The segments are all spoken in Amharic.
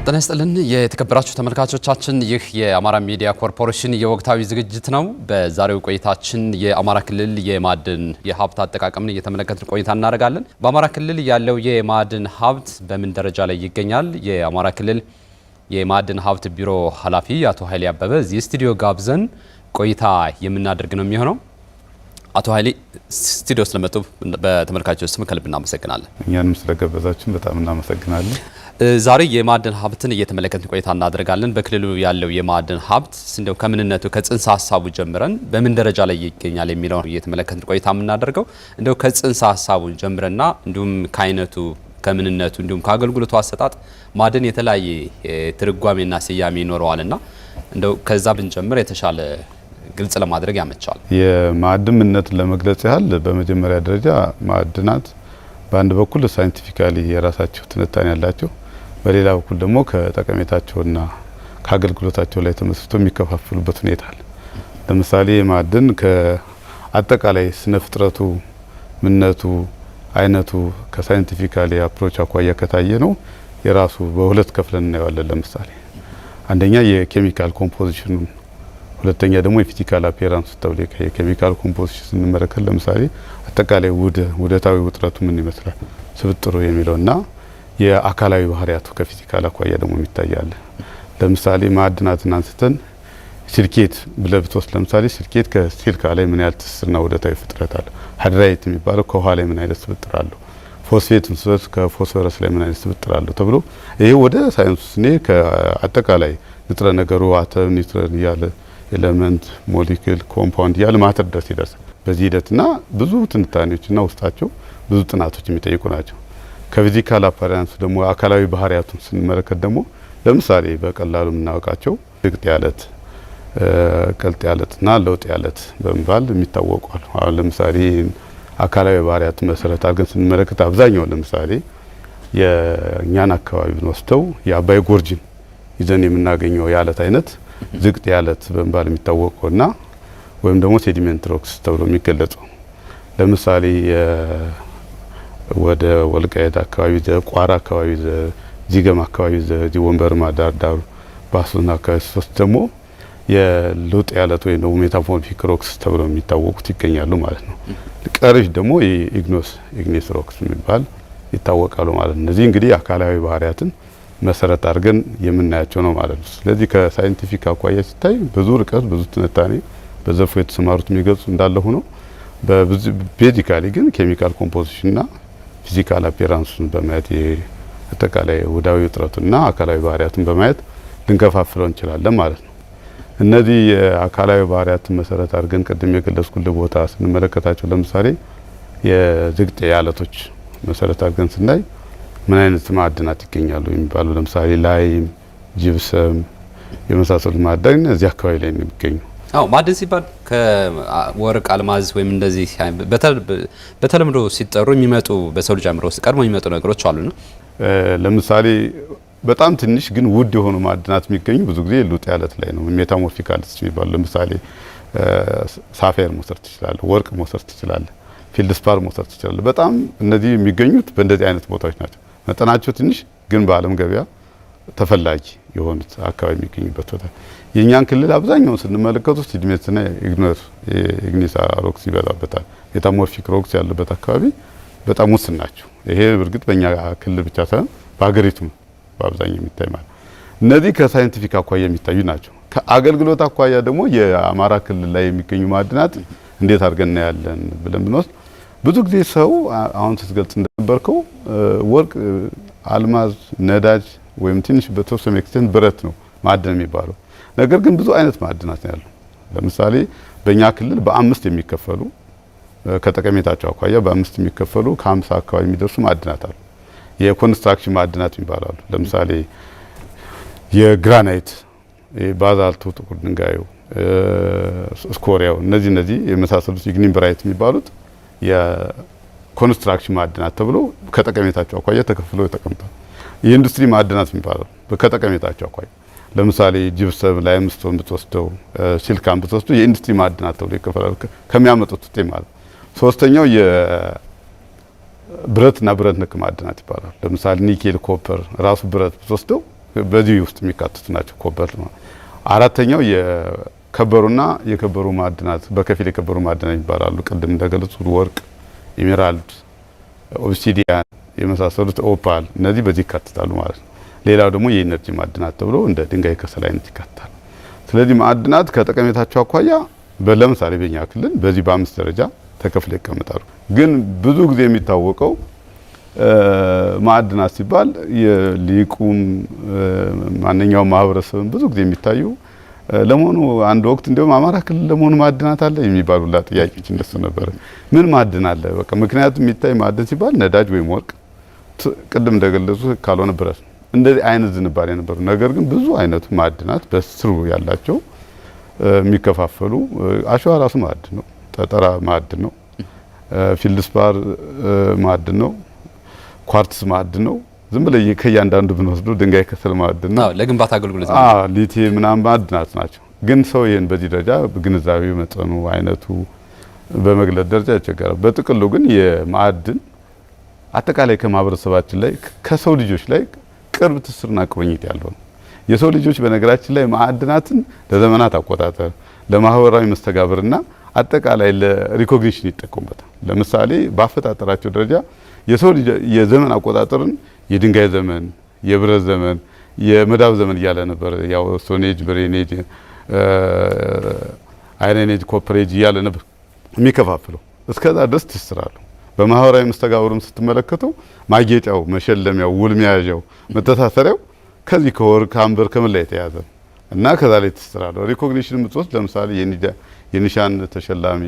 ጤና ይስጥልን የተከበራችሁ ተመልካቾቻችን፣ ይህ የአማራ ሚዲያ ኮርፖሬሽን የወቅታዊ ዝግጅት ነው። በዛሬው ቆይታችን የአማራ ክልል የማዕድን የሀብት አጠቃቀምን እየተመለከትን ቆይታ እናደርጋለን። በአማራ ክልል ያለው የማዕድን ሀብት በምን ደረጃ ላይ ይገኛል? የአማራ ክልል የማዕድን ሀብት ቢሮ ኃላፊ አቶ ኃይሌ አበበ እዚህ ስቱዲዮ ጋብዘን ቆይታ የምናደርግ ነው የሚሆነው። አቶ ኃይሌ ስቱዲዮ ስለመጡ በተመልካቾች ስም ከልብ እናመሰግናለን። እኛንም ስለጋበዛችሁን በጣም እናመሰግናለን። ዛሬ የማዕድን ሀብትን እየተመለከትን ቆይታ እናደርጋለን። በክልሉ ያለው የማዕድን ሀብት እንደው ከምንነቱ ከጽንሰ ሀሳቡ ጀምረን በምን ደረጃ ላይ ይገኛል የሚለውን እየተመለከትን ቆይታ የምናደርገው እንደው ከጽንሰ ሀሳቡ ጀምረና እንዲሁም ከአይነቱ ከምንነቱ እንዲሁም ከአገልግሎቱ አሰጣጥ ማዕድን የተለያየ ትርጓሜና ስያሜ ይኖረዋልና እንደው ከዛ ብንጀምር የተሻለ ግልጽ ለማድረግ ያመቻል። የማዕድን ምንነትን ለመግለጽ ያህል በመጀመሪያ ደረጃ ማዕድናት በአንድ በኩል ሳይንቲፊካሊ የራሳቸው ትንታኔ ያላቸው፣ በሌላ በኩል ደግሞ ከጠቀሜታቸውና ከአገልግሎታቸው ላይ ተመስርቶ የሚከፋፈሉበት ሁኔታ አለ። ለምሳሌ ማዕድን ከአጠቃላይ ስነ ፍጥረቱ፣ ምንነቱ፣ አይነቱ ከሳይንቲፊካሊ አፕሮች አኳያ ከታየ ነው የራሱ በሁለት ከፍለን እናየዋለን። ለምሳሌ አንደኛ የኬሚካል ኮምፖዚሽኑ፣ ሁለተኛ ደግሞ የፊዚካል አፒራንስ ተብሎ የኬሚካል ኮምፖዚሽን ስንመለከት ለምሳሌ አጠቃላይ ውህደታዊ ውጥረቱ ምን ይመስላል ስብጥሩ የሚለውና የአካላዊ ባህሪያቱ ከፊዚካል አኳያ ደግሞ የሚታያል። ለምሳሌ ማዕድናትን አንስተን ሲልኬት ብለብቶስ ለምሳሌ ሲልኬት ከሲልካ ላይ ምን ያህል ትስስርና ውህደታዊ ፍጥረት አለ። ሃይድራይት የሚባለው ከውሃ ላይ ምን አይነት ስብጥር አለው። ፎስፌት ምስበት ከፎስፈረስ ላይ ምን አይነት ስብጥር አለው ተብሎ ይሄ ወደ ሳይንሱ ስኔ ከአጠቃላይ ንጥረ ነገሩ አተም፣ ኒውትረን እያለ ኤሌመንት፣ ሞሊኩል፣ ኮምፓውንድ እያለ ማተር ድረስ ይደርሳል። በዚህ ሂደትና ብዙ ትንታኔዎችና ውስጣቸው ብዙ ጥናቶች የሚጠይቁ ናቸው። ከፊዚካል አፓራንስ ደግሞ አካላዊ ባህሪያቱን ስንመለከት ደግሞ ለምሳሌ በቀላሉ የምናውቃቸው ዝቅጥ ያለት፣ ቀልጥ ያለትና ለውጥ ያለት በመባል የሚታወቁ አሉ። አሁን ለምሳሌ አካላዊ ባህሪያት መሰረት አድርገን ስንመለከት አብዛኛው ለምሳሌ የኛን አካባቢ ብንወስደው የአባይ ጎርጅን ይዘን የምናገኘው የአለት አይነት ዝቅጥ ያለት በመባል የሚታወቀውና ወይም ደግሞ ሴዲሜንት ሮክስ ተብሎ የሚገለጸው ለምሳሌ ወደ ወልቃይት አካባቢ ቋራ አካባቢ ዚገም አካባቢ ወንበርማ ዳርዳሩ ባሱና ከሶስት ደግሞ የለውጥ ያለት ወይ ነው ሜታሞርፊክ ሮክስ ተብሎ የሚታወቁት ይገኛሉ ማለት ነው። ቀሪሽ ደግሞ ኢግኒስ ሮክስ የሚባል ይታወቃሉ ማለት ነው። እነዚህ እንግዲህ አካላዊ ባህሪያትን መሰረት አድርገን የምናያቸው ነው ማለት ነው። ስለዚህ ከሳይንቲፊክ አኳያ ሲታይ ብዙ ርቀት ብዙ ትንታኔ በዘርፉ የተሰማሩት የሚገልጹ እንዳለ ሆኖ ቤዚካሊ ግን ኬሚካል ኮምፖዚሽንና ፊዚካል አፒራንሱን በማየት አጠቃላይ ውህዳዊ ውጥረቱና አካላዊ ባህሪያቱን በማየት ልንከፋፍለው እንችላለን ማለት ነው። እነዚህ የአካላዊ ባህሪያትን መሰረት አድርገን ቅድም የገለጽኩልህ ቦታ ስንመለከታቸው ለምሳሌ የዝቅጤ አለቶች መሰረት አድርገን ስናይ ምን አይነት ማዕድናት ይገኛሉ የሚባሉ ለምሳሌ ላይም፣ ጂፕሰም የመሳሰሉት ማዕድን እዚህ አካባቢ ላይ ነው የሚገኙ። ማዕድን ሲባል ከወርቅ፣ አልማዝ ወይም እንደዚህ በተለምዶ ሲጠሩ የሚመጡ በሰው ልጅ አእምሮ ውስጥ ቀድሞ የሚመጡ ነገሮች አሉ ነው። ለምሳሌ በጣም ትንሽ ግን ውድ የሆኑ ማዕድናት የሚገኙ ብዙ ጊዜ ሉጥ ያለት ላይ ነው። ሜታሞርፊክ አለትስ የሚባሉ ለምሳሌ ሳፋየር መውሰድ ትችላለህ፣ ወርቅ መውሰድ ትችላለህ፣ ፊልድስፓር መውሰድ ትችላለህ። በጣም እነዚህ የሚገኙት በእንደዚህ አይነት ቦታዎች ናቸው። መጠናቸው ትንሽ ግን በዓለም ገበያ ተፈላጊ የሆኑት አካባቢ የሚገኙበት ቦታ። የኛን ክልል አብዛኛውን ስንመለከቱ ሲዲሜንትና ኢግኒስ ሮክስ ይበዛበታል። ሜታሞርፊክ ሮክስ ያለበት አካባቢ በጣም ውስን ናቸው። ይሄ እርግጥ በእኛ ክልል ብቻ ሳይሆን በሀገሪቱም በአብዛኛው የሚታይ ማለት። እነዚህ ከሳይንቲፊክ አኳያ የሚታዩ ናቸው። ከአገልግሎት አኳያ ደግሞ የአማራ ክልል ላይ የሚገኙ ማዕድናት እንዴት አድርገን እናያለን ብለን ብንወስድ ብዙ ጊዜ ሰው አሁን ስትገልጽ እንደነበርከው ወርቅ፣ አልማዝ፣ ነዳጅ ወይም ትንሽ በተወሰነ ኤክስቴንት ብረት ነው ማዕድን የሚባለው። ነገር ግን ብዙ አይነት ማዕድናት ነው ያሉ። ለምሳሌ በእኛ ክልል በአምስት የሚከፈሉ ከጠቀሜታቸው አኳያ በአምስት የሚከፈሉ ከ50 አካባቢ የሚደርሱ ማዕድናት አሉ። የኮንስትራክሽን ማዕድናት ይባላሉ። ለምሳሌ የግራናይት፣ ባዛልቱ፣ ጥቁር ድንጋዩ፣ ስኮሪያው እነዚህ የመሳሰሉት ኢግኒምብራይት የሚባሉት የኮንስትራክሽን ማዕድናት ተብሎ ከጠቀሜታቸው አኳያ ተከፍለው ተቀምጠዋል። የኢንዱስትሪ ማዕድናት የሚባለው ከጠቀሜታቸው አኳያ ለምሳሌ ጂፕሰም፣ ላይምስቶን ብትወስደው፣ ሲልካን ብትወስደው የኢንዱስትሪ ማዕድናት ተብሎ ይከፈላሉ ከሚያመጡት ውጤት ማለት። ሶስተኛው ብረትና ብረት ነክ ማዕድናት ይባላል። ለምሳሌ ኒኬል፣ ኮፐር ራሱ ብረት ብትወስደው በዚህ ውስጥ የሚካተቱ ናቸው ኮበር ነው። አራተኛው የከበሩ ማዕድናት በከፊል የከበሩ ማዕድናት ይባላሉ። ቅድም እንደገለጹት ወርቅ፣ ኤሜራልድ፣ ኦብሲዲያን የመሳሰሉት ኦፓል፣ እነዚህ በዚህ ይካተታሉ ማለት ነው። ሌላው ደግሞ የኢነርጂ ማዕድናት ተብሎ እንደ ድንጋይ ከሰል አይነት ይካተታል። ስለዚህ ማዕድናት ከጠቀሜታቸው አኳያ ለምሳሌ በእኛ ክልል በዚህ በ5 ደረጃ ተከፍለው ይቀመጣሉ። ግን ብዙ ጊዜ የሚታወቀው ማዕድናት ሲባል የሊቁም ማንኛውም ማህበረሰብ ብዙ ጊዜ የሚታዩ ለመሆኑ አንድ ወቅት እንደውም አማራ ክልል ለመሆኑ ማዕድናት አለ የሚባሉላ ጥያቄዎች እንደሱ ነበር። ምን ማዕድን አለ? በቃ ምክንያቱም የሚታይ ማዕድን ሲባል ነዳጅ ወይም ወርቅ ቅድም እንደገለጹ ካልሆነ ብረት እንደዚህ አይነት ዝንባሌ ነበሩ። ነገር ግን ብዙ አይነቱ ማዕድናት በስሩ ያላቸው የሚከፋፈሉ አሸዋ ራሱ ማዕድን ነው። ጠጠራ ማዕድን ነው። ፊልድስፓር ማዕድን ነው። ኳርትስ ማዕድን ነው። ዝም ብለ ከእያንዳንዱ ብንወስዱ ድንጋይ ከሰል ማዕድን ነው። ለግንባታ አገልግሎት ሊቲየም ምናምን ማዕድናት ናቸው። ግን ሰው ይሄን በዚህ ደረጃ ግንዛቤው መጠኑ አይነቱ በመግለጽ ደረጃ ይቸገራል። በጥቅሉ ግን የማዕድን አጠቃላይ ከማህበረሰባችን ላይ ከሰው ልጆች ላይ ቅርብ ትስስርና ቁርኝት ያለው ነው። የሰው ልጆች በነገራችን ላይ ማዕድናትን ለዘመናት አቆጣጠር ለማህበራዊ መስተጋብርና አጠቃላይ ለሪኮግኒሽን ይጠቀሙበታል። ለምሳሌ በአፈጣጠራቸው ደረጃ የሰው ልጅ የዘመን አቆጣጠርን የድንጋይ ዘመን፣ የብረት ዘመን፣ የመዳብ ዘመን እያለ ነበር። ያው ስቶን ኤጅ፣ ብሬን ኤጅ፣ አይረን ኤጅ፣ ኮፐር ኤጅ እያለ ነበር የሚከፋፍለው። እስከዛ ድረስ ትስስራሉ። በማህበራዊ መስተጋብሩም ስትመለከተው ማጌጫው፣ መሸለሚያው፣ ውል መያዣው፣ መተሳሰሪያው ከዚህ ከወርቅ ከአምበር ከምን ላይ የተያዘ እና ከዛ ላይ ትስስራሉ። ሪኮግኒሽን የምትወስድ ለምሳሌ የኒሻን ተሸላሚ፣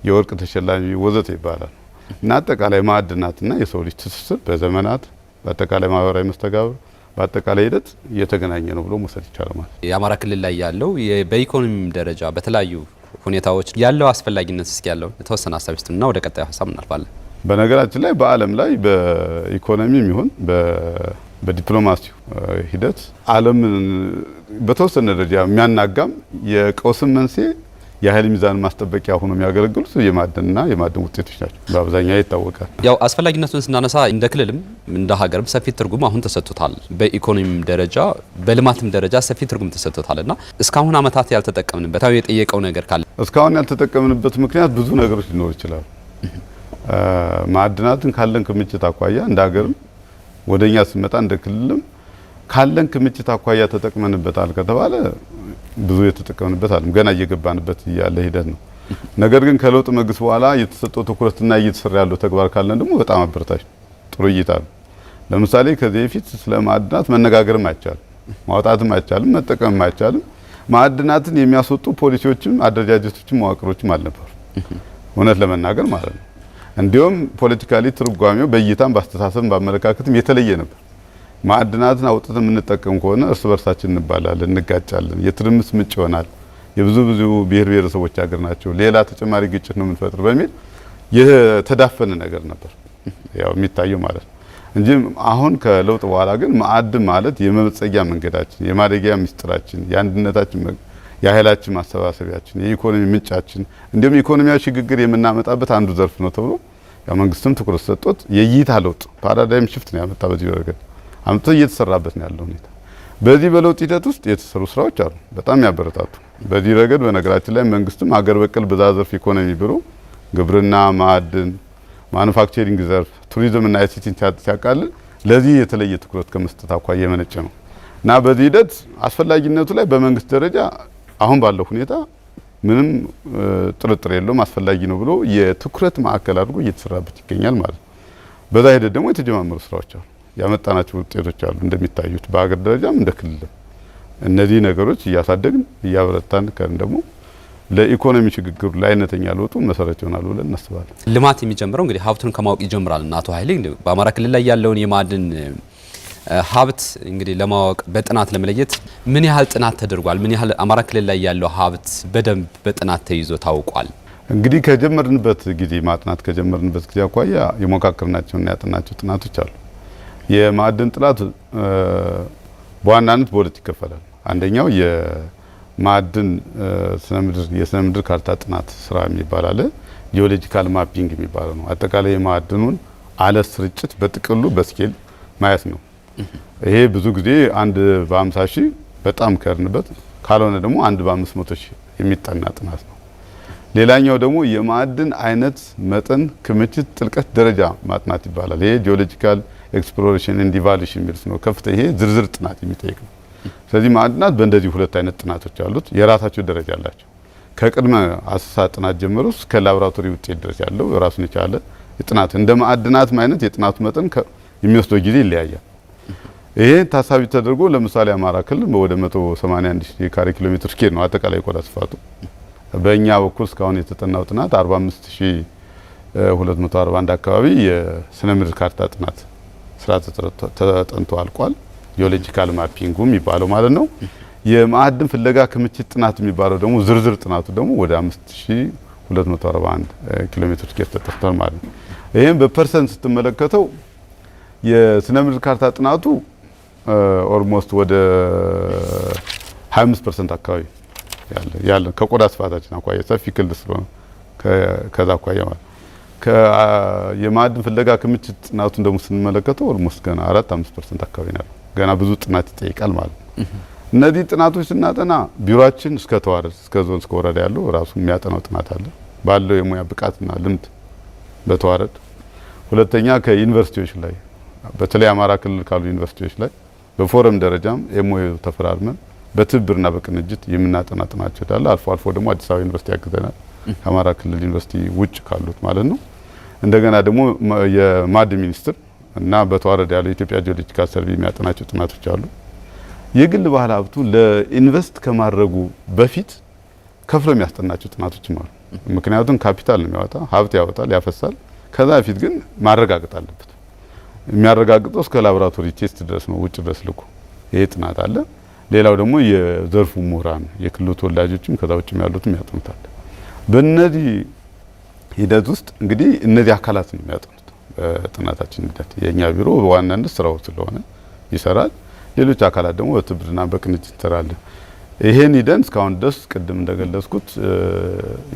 የወርቅ ተሸላሚ ወዘተ ይባላል። እና አጠቃላይ ማዕድናትና የሰው ልጅ ትስስር በዘመናት በአጠቃላይ ማህበራዊ መስተጋብር በአጠቃላይ ሂደት እየተገናኘ ነው ብሎ መውሰድ ይቻላል ማለት ነው። የአማራ ክልል ላይ ያለው በኢኮኖሚ ደረጃ በተለያዩ ሁኔታዎች ያለው አስፈላጊነት እስኪ ያለው የተወሰነ ሀሳብ ይስጡና ወደ ቀጣዩ ሀሳብ እናልፋለን። በነገራችን ላይ በዓለም ላይ በኢኮኖሚም ይሁን በዲፕሎማሲው ሂደት ዓለምን በተወሰነ ደረጃ የሚያናጋም የቀውስም መንስኤ የኃይል ሚዛን ማስጠበቂያ ሆኖ የሚያገለግሉት የማዕድንና የማዕድን ውጤቶች ናቸው። በአብዛኛው ይታወቃል። ያው አስፈላጊነቱን ስናነሳ እንደ ክልልም እንደ ሀገርም ሰፊ ትርጉም አሁን ተሰጥቶታል። በኢኮኖሚም ደረጃ በልማትም ደረጃ ሰፊ ትርጉም ተሰጥቶታልና እስካሁን አመታት ያልተጠቀምንበት የጠየቀው ነገር ካለ እስካሁን ያልተጠቀምንበት ምክንያት ብዙ ነገሮች ሊኖሩ ይችላሉ። ማዕድናትን ካለን ክምችት አኳያ እንደ ሀገርም ወደኛ ስመጣ እንደ ክልልም ካለን ክምችት አኳያ ተጠቅመንበታል ከተባለ ብዙ የተጠቀምንበት አለም ገና እየገባንበት ያለ ሂደት ነው። ነገር ግን ከለውጥ መንግስት በኋላ የተሰጠው ትኩረትና እየተሰራ ያለው ተግባር ካለን ደግሞ በጣም አበረታች ጥሩ እይታ ነው። ለምሳሌ ከዚህ በፊት ስለ ማዕድናት መነጋገርም አይቻልም፣ ማውጣትም አይቻልም፣ መጠቀምም አይቻልም። ማዕድናትን የሚያስወጡ ፖሊሲዎችም አደረጃጀቶችም መዋቅሮችም አልነበሩ እውነት ለመናገር ማለት ነው። እንዲሁም ፖለቲካሊ ትርጓሜው በእይታም በአስተሳሰብም በአመለካከትም የተለየ ነበር። ማዕድናትን አውጥተን የምንጠቀም ከሆነ እርስ በርሳችን እንባላለን፣ እንጋጫለን፣ የትርምስ ምንጭ ይሆናል፣ የብዙ ብሔር ብሔረሰቦች ሀገር ናቸው፣ ሌላ ተጨማሪ ግጭት ነው የምንፈጥር በሚል የተዳፈነ ነገር ነበር ያው የሚታየው ማለት ነው እንጂ አሁን ከለውጥ በኋላ ግን ማዕድን ማለት የመበልጸጊያ መንገዳችን፣ የማደጊያ ምስጢራችን፣ የአንድነታችን፣ የኃይላችን ማሰባሰቢያችን፣ የኢኮኖሚ ምንጫችን እንዲሁም ኢኮኖሚያዊ ሽግግር የምናመጣበት አንዱ ዘርፍ ነው ተብሎ ያው መንግስትም ትኩረት ሰጥቶት የእይታ ለውጥ ፓራዳይም ሽፍት ነው ያመጣ በዚህ ረገድ አምጥቶ እየተሰራበት ነው ያለው ሁኔታ። በዚህ በለውጥ ሂደት ውስጥ የተሰሩ ስራዎች አሉ በጣም ያበረታቱ። በዚህ ረገድ በነገራችን ላይ መንግስትም ሀገር በቀል ብዝሃ ዘርፍ ኢኮኖሚ ቢሮ ግብርና፣ ማዕድን፣ ማኑፋክቸሪንግ ዘርፍ፣ ቱሪዝም እና አይሲቲን ሲያቃልል ለዚህ የተለየ ትኩረት ከመስጠት አኳያ የመነጨ ነው እና በዚህ ሂደት አስፈላጊነቱ ላይ በመንግስት ደረጃ አሁን ባለው ሁኔታ ምንም ጥርጥር የለውም አስፈላጊ ነው ብሎ የትኩረት ማዕከል አድርጎ እየተሰራበት ይገኛል ማለት ነው። በዛ ሂደት ደግሞ የተጀማመሩ ስራዎች አሉ፣ ያመጣናቸው ውጤቶች አሉ። እንደሚታዩት በሀገር ደረጃም እንደ ክልል እነዚህ ነገሮች እያሳደግን እያበረታን ከን ደግሞ ለኢኮኖሚ ሽግግሩ ለአይነተኛ ለውጡ መሰረት ይሆናል ብለን እናስባለን። ልማት የሚጀምረው እንግዲህ ሀብቱን ከማወቅ ይጀምራል እና አቶ ኃይሌ በአማራ ክልል ላይ ያለውን የማዕድን ሀብት እንግዲህ ለማወቅ በጥናት ለመለየት ምን ያህል ጥናት ተደርጓል? ምን ያህል አማራ ክልል ላይ ያለው ሀብት በደንብ በጥናት ተይዞ ታውቋል? እንግዲህ ከጀመርንበት ጊዜ ማጥናት ከጀመርንበት ጊዜ አኳያ የሞካከርናቸውና ያጠናቸው ጥናቶች አሉ። የማዕድን ጥናት በዋናነት በሁለት ይከፈላል። አንደኛው የማዕድን የስነ ምድር ካርታ ጥናት ስራ የሚባል አለ። ጂኦሎጂካል ማፒንግ የሚባለው ነው። አጠቃላይ የማዕድኑን አለት ስርጭት በጥቅሉ በስኬል ማየት ነው። ይሄ ብዙ ጊዜ አንድ በ50 ሺህ በጣም ከርንበት ካልሆነ ደግሞ አንድ በ500 ሺህ የሚጠና ጥናት ነው። ሌላኛው ደግሞ የማዕድን አይነት፣ መጠን፣ ክምችት፣ ጥልቀት፣ ደረጃ ማጥናት ይባላል። ይሄ ጂኦሎጂካል ኤክስፕሎሬሽን ኤንድ ኢቫሉዌሽን የሚሉት ነው። ከፍተኛ ይሄ ዝርዝር ጥናት የሚጠይቅ ነው። ስለዚህ ማዕድናት በእንደዚህ ሁለት አይነት ጥናቶች አሉት። የራሳቸው ደረጃ አላቸው። ከቅድመ አሰሳ ጥናት ጀምሮ እስከ ላቦራቶሪ ውጤት ድረስ ያለው ራሱን የቻለ የጥናት እንደ ማዕድናት አይነት የጥናቱ መጠን የሚወስደው ጊዜ ይለያያል። ይሄ ታሳቢ ተደርጎ ለምሳሌ አማራ ክልል ወደ 181 ሺህ ካሬ ኪሎ ሜትር ስኬር ነው አጠቃላይ ቆዳ ስፋቱ። በእኛ በኩል እስካሁን የተጠናው ጥናት 45241 አካባቢ የስነ ምድር ካርታ ጥናት ስራ ተጠንቶ አልቋል። ጂኦሎጂካል ማፒንጉ የሚባለው ማለት ነው። የማዕድን ፍለጋ ክምችት ጥናት የሚባለው ደግሞ ዝርዝር ጥናቱ ደግሞ ወደ 5241 ኪሎ ሜትር ስኬር ተጠርቷል ማለት ነው። ይሄን በፐርሰንት ስትመለከተው የስነ ምድር ካርታ ጥናቱ ኦልሞስት ወደ 25% አካባቢ ያለ ከቆዳ ስፋታችን አኳያ ሰፊ ክልል ስለሆነ ከዛ አኳያ ማለት የማዕድን ፍለጋ ክምችት ጥናቱን ደግሞ ስንመለከተው ኦልሞስት ገና 4-5% አካባቢ ነው። ገና ብዙ ጥናት ይጠይቃል ማለት ነው። እነዚህ ጥናቶች ስናጠና ቢሮአችን እስከ ተዋረድ እስከ ዞን እስከ ወረዳ ያለው ራሱ የሚያጠናው ጥናት አለ ባለው የሙያ ብቃትና ልምድ በተዋረድ። ሁለተኛ ከዩኒቨርሲቲዎች ላይ በተለይ አማራ ክልል ካሉ ዩኒቨርሲቲዎች ላይ በፎረም ደረጃም ኤምኦዩ ተፈራርመን በትብብርና በቅንጅት የምናጠና ጥናቸው ይላል። አልፎ አልፎ ደግሞ አዲስ አበባ ዩኒቨርሲቲ ያግዘናል ከአማራ ክልል ዩኒቨርሲቲ ውጭ ካሉት ማለት ነው። እንደገና ደግሞ የማዕድን ሚኒስቴር እና በተዋረድ ያለው የኢትዮጵያ ጂኦሎጂካል ሰርቬይ የሚያጠናቸው ጥናቶች አሉ። የግል ባህል ሀብቱ ለኢንቨስት ከማድረጉ በፊት ከፍሎ የሚያስጠናቸው ጥናቶችም አሉ። ምክንያቱም ካፒታል ነው የሚያወጣ ሀብት ያወጣል ያፈሳል። ከዛ በፊት ግን ማረጋገጥ አለበት። የሚያረጋግጠው እስከ ላቦራቶሪ ቴስት ድረስ ነው፣ ውጭ ድረስ ልኮ ይሄ ጥናት አለ። ሌላው ደግሞ የዘርፉ ምሁራን የክልሉ ተወላጆችም ከዛ ውጭ ያሉትም ያጠኑታል። በእነዚህ ሂደት ውስጥ እንግዲህ እነዚህ አካላት ነው የሚያጠኑት። ጥናታችን ሂደት የኛ ቢሮ በዋናነት ስራው ስለሆነ ይሰራል። ሌሎች አካላት ደግሞ በትብብርና በቅንጅት እንሰራለን። ይሄን ሂደን እስካሁን ድረስ ቅድም እንደገለጽኩት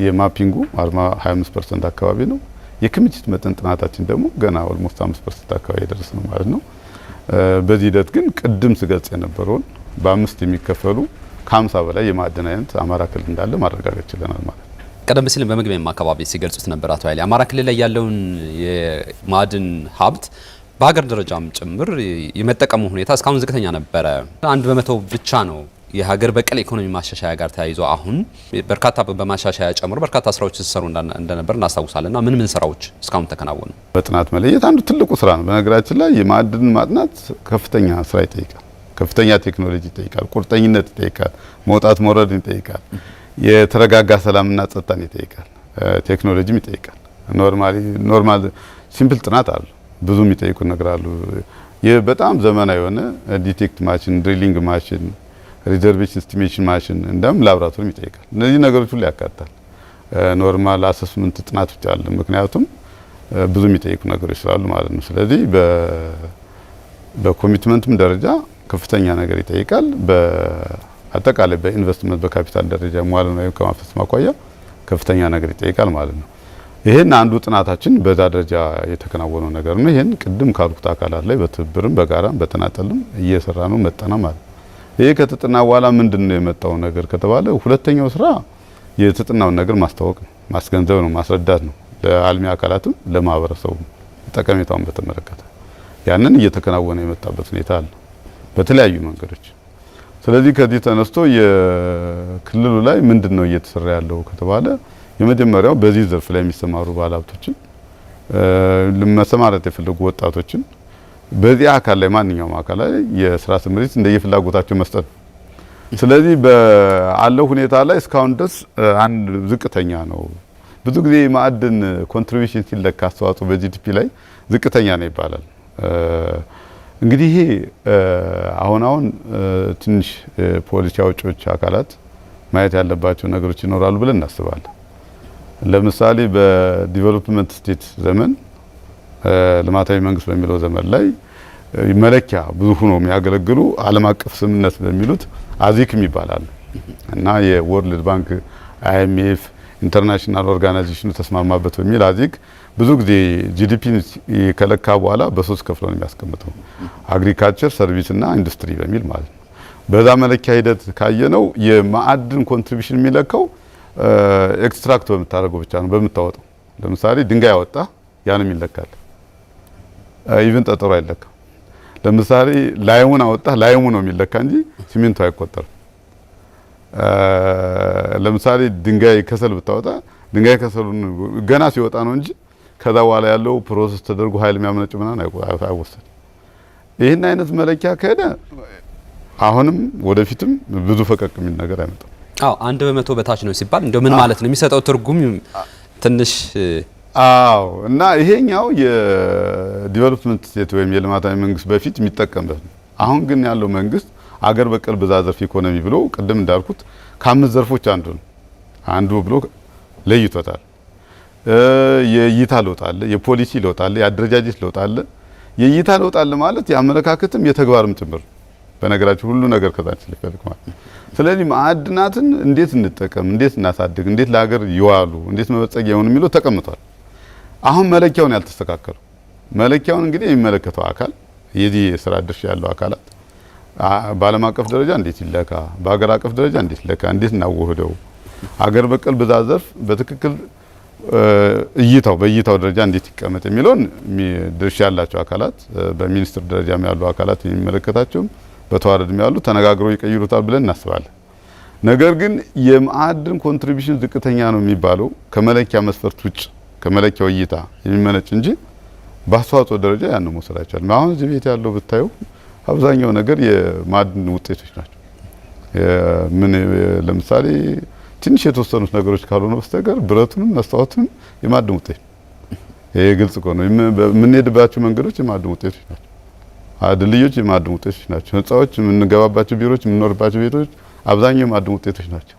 የማፒንጉ 25% አካባቢ ነው። የክምችት መጠን ጥናታችን ደግሞ ገና ኦልሞስት 5% አካባቢ የደረሰ ነው ማለት ነው። በዚህ ሂደት ግን ቅድም ስገልጽ የነበረውን በአምስት የሚከፈሉ ከ50 በላይ የማዕድን አይነት አማራ ክልል እንዳለ ማረጋገጥ ችለናል ማለት ነው። ቀደም ሲል በመግቢያም አካባቢ ሲገልጹት ነበር አቶ ኃይሌ አማራ ክልል ላይ ያለውን የማዕድን ሀብት በሀገር ደረጃም ጭምር የመጠቀሙ ሁኔታ እስካሁን ዝቅተኛ ነበረ። 1% ብቻ ነው የሀገር በቀል ኢኮኖሚ ማሻሻያ ጋር ተያይዞ አሁን በርካታ በማሻሻያ ጨምሮ በርካታ ስራዎች ሲሰሩ እንደነበር እናስታውሳለንና ምን ስራዎች እስካሁን ተከናወኑ? በጥናት መለየት አንዱ ትልቁ ስራ ነው። በነገራችን ላይ የማዕድን ማጥናት ከፍተኛ ስራ ይጠይቃል። ከፍተኛ ቴክኖሎጂ ይጠይቃል። ቁርጠኝነት ይጠይቃል። መውጣት መውረድን ይጠይቃል። የተረጋጋ ሰላምና ጸጥታን ይጠይቃል። ቴክኖሎጂም ይጠይቃል። ኖርማል ሲምፕል ጥናት አለ። ብዙ የሚጠይቁ ነገር አሉ። በጣም ዘመናዊ የሆነ ዲቴክት ማሽን፣ ድሪሊንግ ማሽን፣ ሪዘርቬሽን ኤስቲሜሽን ማሽን እንደም ላቦራቶሪም ይጠይቃል። እነዚህ ነገሮች ሁሉ ያካትታል። ኖርማል አሰስመንት ጥናት ብቻ አለ። ምክንያቱም ብዙ የሚጠይቁ ነገሮች ስላሉ ማለት ነው። ስለዚህ በኮሚትመንትም ደረጃ ከፍተኛ ነገር ይጠይቃል። በአጠቃላይ በኢንቨስትመንት በካፒታል ደረጃ መዋለ ንዋይ ከማፍሰስ ማቋያ ከፍተኛ ነገር ይጠይቃል ማለት ነው። ይሄን አንዱ ጥናታችን በዛ ደረጃ የተከናወነው ነገር ነው። ይሄን ቅድም ካልኩት አካላት ላይ በትብብርም በጋራም በተናጠልም እየሰራ ነው መጠና ማለት ነው። ይሄ ከተጠና በኋላ ምንድነው የመጣው ነገር ከተባለ ሁለተኛው ስራ የተጠናውን ነገር ማስተዋወቅ ነው፣ ማስገንዘብ ነው፣ ማስረዳት ነው ለአልሚ አካላትም ለማህበረሰቡ ጠቀሜታውን በተመለከተ ያንን እየተከናወነ የመጣበት ሁኔታ አለ በተለያዩ መንገዶች። ስለዚህ ከዚህ ተነስቶ የክልሉ ላይ ምንድነው እየተሰራ ያለው ከተባለ የመጀመሪያው በዚህ ዘርፍ ላይ የሚሰማሩ ባለሀብቶችን ለመሰማራት የፈለጉ ወጣቶችን በዚህ አካል ላይ ማንኛውም አካል ላይ የስራ ስምሪት እንደየፍላጎታቸው መስጠት። ስለዚህ በአለው ሁኔታ ላይ እስካሁን ድረስ አንድ ዝቅተኛ ነው። ብዙ ጊዜ ማዕድን ኮንትሪቢዩሽን ሲለካ አስተዋጽኦ በጂዲፒ ላይ ዝቅተኛ ነው ይባላል። እንግዲህ ይሄ አሁን ትንሽ ፖሊሲ አውጪዎች አካላት ማየት ያለባቸው ነገሮች ይኖራሉ ብለን እናስባለን። ለምሳሌ በዲቨሎፕመንት ስቴት ዘመን ልማታዊ መንግስት በሚለው ዘመን ላይ መለኪያ ብዙ ሆኖ የሚያገለግሉ ዓለም አቀፍ ስምምነት በሚሉት አዚክም ይባላል እና የወርልድ ባንክ፣ አይኤምኤፍ፣ ኢንተርናሽናል ኦርጋናይዜሽኑ ተስማማበት በሚል አዚክ ብዙ ጊዜ ጂዲፒን ከለካ በኋላ በሶስት ከፍሎ ነው የሚያስቀምጠው፣ አግሪካልቸር፣ ሰርቪስ እና ኢንዱስትሪ በሚል ማለት ነው። በዛ መለኪያ ሂደት ካየነው የማዕድን ኮንትሪቢዩሽን የሚለካው ኤክስትራክት በምታደርገው ብቻ ነው በምታወጣው። ለምሳሌ ድንጋይ አወጣ ያንም ይለካል። ኢቭን ጠጠሩ አይለካም። ለምሳሌ ላይሙን አወጣ ላይሙ ነው የሚለካ እንጂ ሲሚንቶ አይቆጠርም። ለምሳሌ ድንጋይ ከሰል ብታወጣ ድንጋይ ከሰሉን ገና ሲወጣ ነው እንጂ ከዛ በኋላ ያለው ፕሮሰስ ተደርጎ ኃይል የሚያመነጭ ምናምን አይወሰድም። ይህን አይነት መለኪያ ከሄደ አሁንም ወደፊትም ብዙ ፈቀቅ የሚል ነገር አይመጣም። አዎ 1% በታች ነው ሲባል እንደው ምን ማለት ነው የሚሰጠው ትርጉም ትንሽ አዎ። እና ይሄኛው የዲቨሎፕመንት ስቴት ወይም የልማታዊ መንግስት በፊት የሚጠቀምበት ነው። አሁን ግን ያለው መንግስት አገር በቀል ብዝሃ ዘርፍ ኢኮኖሚ ብሎ ቅድም እንዳልኩት ከአምስት ዘርፎች አንዱ ብሎ ለይቶታል። የእይታ ለውጥ አለ፣ የፖሊሲ ለውጥ አለ፣ የአደረጃጀት ለውጥ አለ። የእይታ ለውጥ አለ ማለት የአመለካከትም የተግባርም ጭምር በነገራችን ሁሉ ነገር ከዛች ሊፈልግ ማለት ነው። ስለዚህ ማዕድናትን እንዴት እንጠቀም፣ እንዴት እናሳድግ፣ እንዴት ለሀገር ይዋሉ፣ እንዴት መበልጸጊያ ይሆኑ የሚለው ተቀምጧል። አሁን መለኪያውን ያልተስተካከለው መለኪያውን እንግዲህ የሚመለከተው አካል የዚህ የስራ ድርሻ ያለው አካላት በዓለም አቀፍ ደረጃ እንዴት ይለካ፣ በሀገር አቀፍ ደረጃ እንዴት ይለካ፣ እንዴት እናወህደው፣ ሀገር በቀል ብዝሃ ዘርፍ በትክክል በእይታው ደረጃ እንዴት ይቀመጥ የሚለውን ድርሻ ያላቸው አካላት በሚኒስትር ደረጃም ያሉ አካላት የሚመለከታቸውም በተዋረድም ያሉ ተነጋግረው ይቀይሩታል ብለን እናስባለን። ነገር ግን የማዕድን ኮንትሪቢዩሽን ዝቅተኛ ነው የሚባለው ከመለኪያ መስፈርት ውጭ ከመለኪያው እይታ የሚመነጭ እንጂ በአስተዋጽኦ ደረጃ ያን መውሰድ አይቻልም። አሁን እዚህ ቤት ያለው ብታዩ አብዛኛው ነገር የማዕድን ውጤቶች ናቸው። ለምሳሌ ትንሽ የተወሰኑት ነገሮች ካልሆነ በስተቀር ብረቱንም መስታወቱንም የማዕድን ውጤት ነው። ይሄ ግልጽ ነው። የምንሄድባቸው መንገዶች የማዕድን ውጤቶች ናቸው። ድልድዮች የማዕድን ውጤቶች ናቸው። ህንጻዎች፣ የምንገባባቸው ቢሮዎች፣ የምንኖርባቸው ቤቶች አብዛኛው የማዕድን ውጤቶች ናቸው።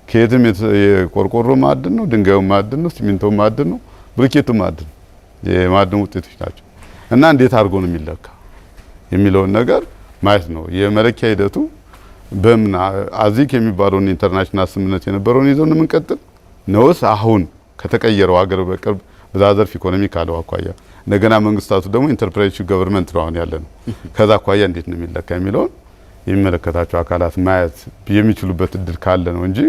ከየትም የቆርቆሮ ማዕድን ነው፣ ድንጋዩ ማዕድን ነው፣ ሲሚንቶ ማዕድን ነው፣ ብሎኬቱ ማዕድን የማዕድን ውጤቶች ናቸው። እና እንዴት አድርጎ ነው የሚለካ የሚለውን ነገር ማየት ነው። የመለኪያ ሂደቱ በምን አዚክ የሚባለውን ኢንተርናሽናል ስምምነት የነበረውን ይዘው ነው የምንቀጥል ነውስ አሁን ከተቀየረው ሀገር በቀል ብዝሃ ዘርፍ ኢኮኖሚ ካለው አኳያ እንደገና መንግስታቱ ደግሞ ኢንተርፕራይዝ ገቨርንመንት ነው አሁን ያለ ነው። ከዛ አኳያ እንዴት ነው የሚለካ የሚለውን የሚመለከታቸው አካላት ማየት የሚችሉበት እድል ካለ ነው እንጂ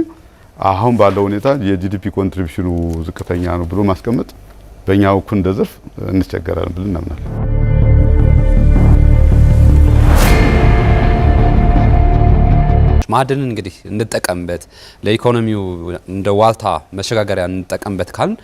አሁን ባለው ሁኔታ የጂዲፒ ኮንትሪቢዩሽኑ ዝቅተኛ ነው ብሎ ማስቀመጥ በእኛ በኩል እንደ ዘርፍ እንቸገራለን ብለን እናምናለን። ማዕድንን እንግዲህ እንጠቀምበት ለኢኮኖሚው እንደ ዋልታ መሸጋገሪያ እንጠቀምበት ካልን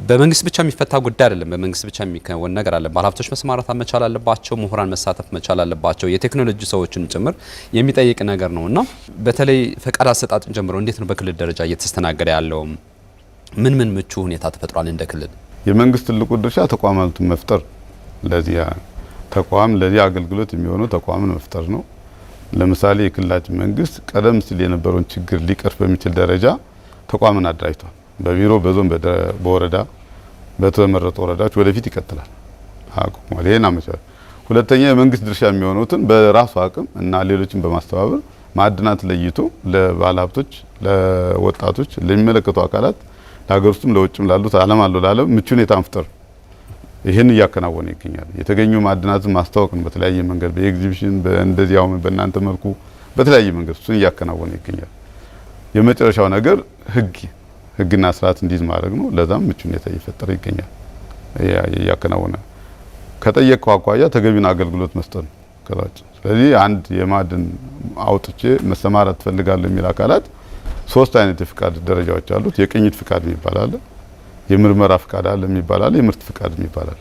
በመንግስት ብቻ የሚፈታ ጉዳይ አይደለም። በመንግስት ብቻ የሚከወን ነገር አለ። ባለሀብቶች መሰማራት መቻል አለባቸው። ምሁራን መሳተፍ መቻል አለባቸው። የቴክኖሎጂ ሰዎችን ጭምር የሚጠይቅ ነገር ነው እና በተለይ ፈቃድ አሰጣጥን ጀምሮ እንዴት ነው በክልል ደረጃ እየተስተናገደ ያለው? ምን ምቹ ሁኔታ ተፈጥሯል? እንደ ክልል የመንግስት ትልቁ ድርሻ ተቋማትን መፍጠር፣ ለዚህ አገልግሎት የሚሆኑ ተቋምን መፍጠር ነው። ለምሳሌ የክልላችን መንግስት ቀደም ሲል የነበረውን ችግር ሊቀርፍ በሚችል ደረጃ ተቋምን አደራጅቷል። በቢሮ በዞን በወረዳ በተመረጡ ወረዳዎች ወደፊት ይቀጥላል አቁሟል። ይሄን አመቻችቷል። ሁለተኛ የመንግስት ድርሻ የሚሆኑትን በራሱ አቅም እና ሌሎችን በማስተባበር ማዕድናት ለይቶ ለባለሀብቶች፣ ለወጣቶች፣ ለሚመለከቱ አካላት ለሀገር ውስጥም ለውጭም ላሉት ዓለም ምቹ ሁኔታ መፍጠር ይህን እያከናወነ ይገኛል። የተገኙ ማዕድናትን ማስተዋወቅን በተለያየ መንገድ በኤግዚቢሽን እንደዚያው በእናንተ መልኩ በተለያየ መንገድ እሱን እያከናወነ ይገኛል። የመጨረሻው ነገር ህግና ስርዓት እንዲዝ ማድረግ ነው። ለዛም ምቹ ሁኔታ እየፈጠረ ይገኛል። እያከናወነ ከጠየቀው አኳያ ተገቢውን አገልግሎት መስጠት ነው ከዛች። ስለዚህ አንድ የማዕድን አውጥቼ መሰማራት ትፈልጋለሁ የሚል አካላት ሶስት አይነት የፍቃድ ደረጃዎች አሉት። የቅኝት ፍቃድ የሚባል አለ፣ የምርመራ ፍቃድ አለ የሚባል አለ፣ የምርት ፍቃድ የሚባል አለ።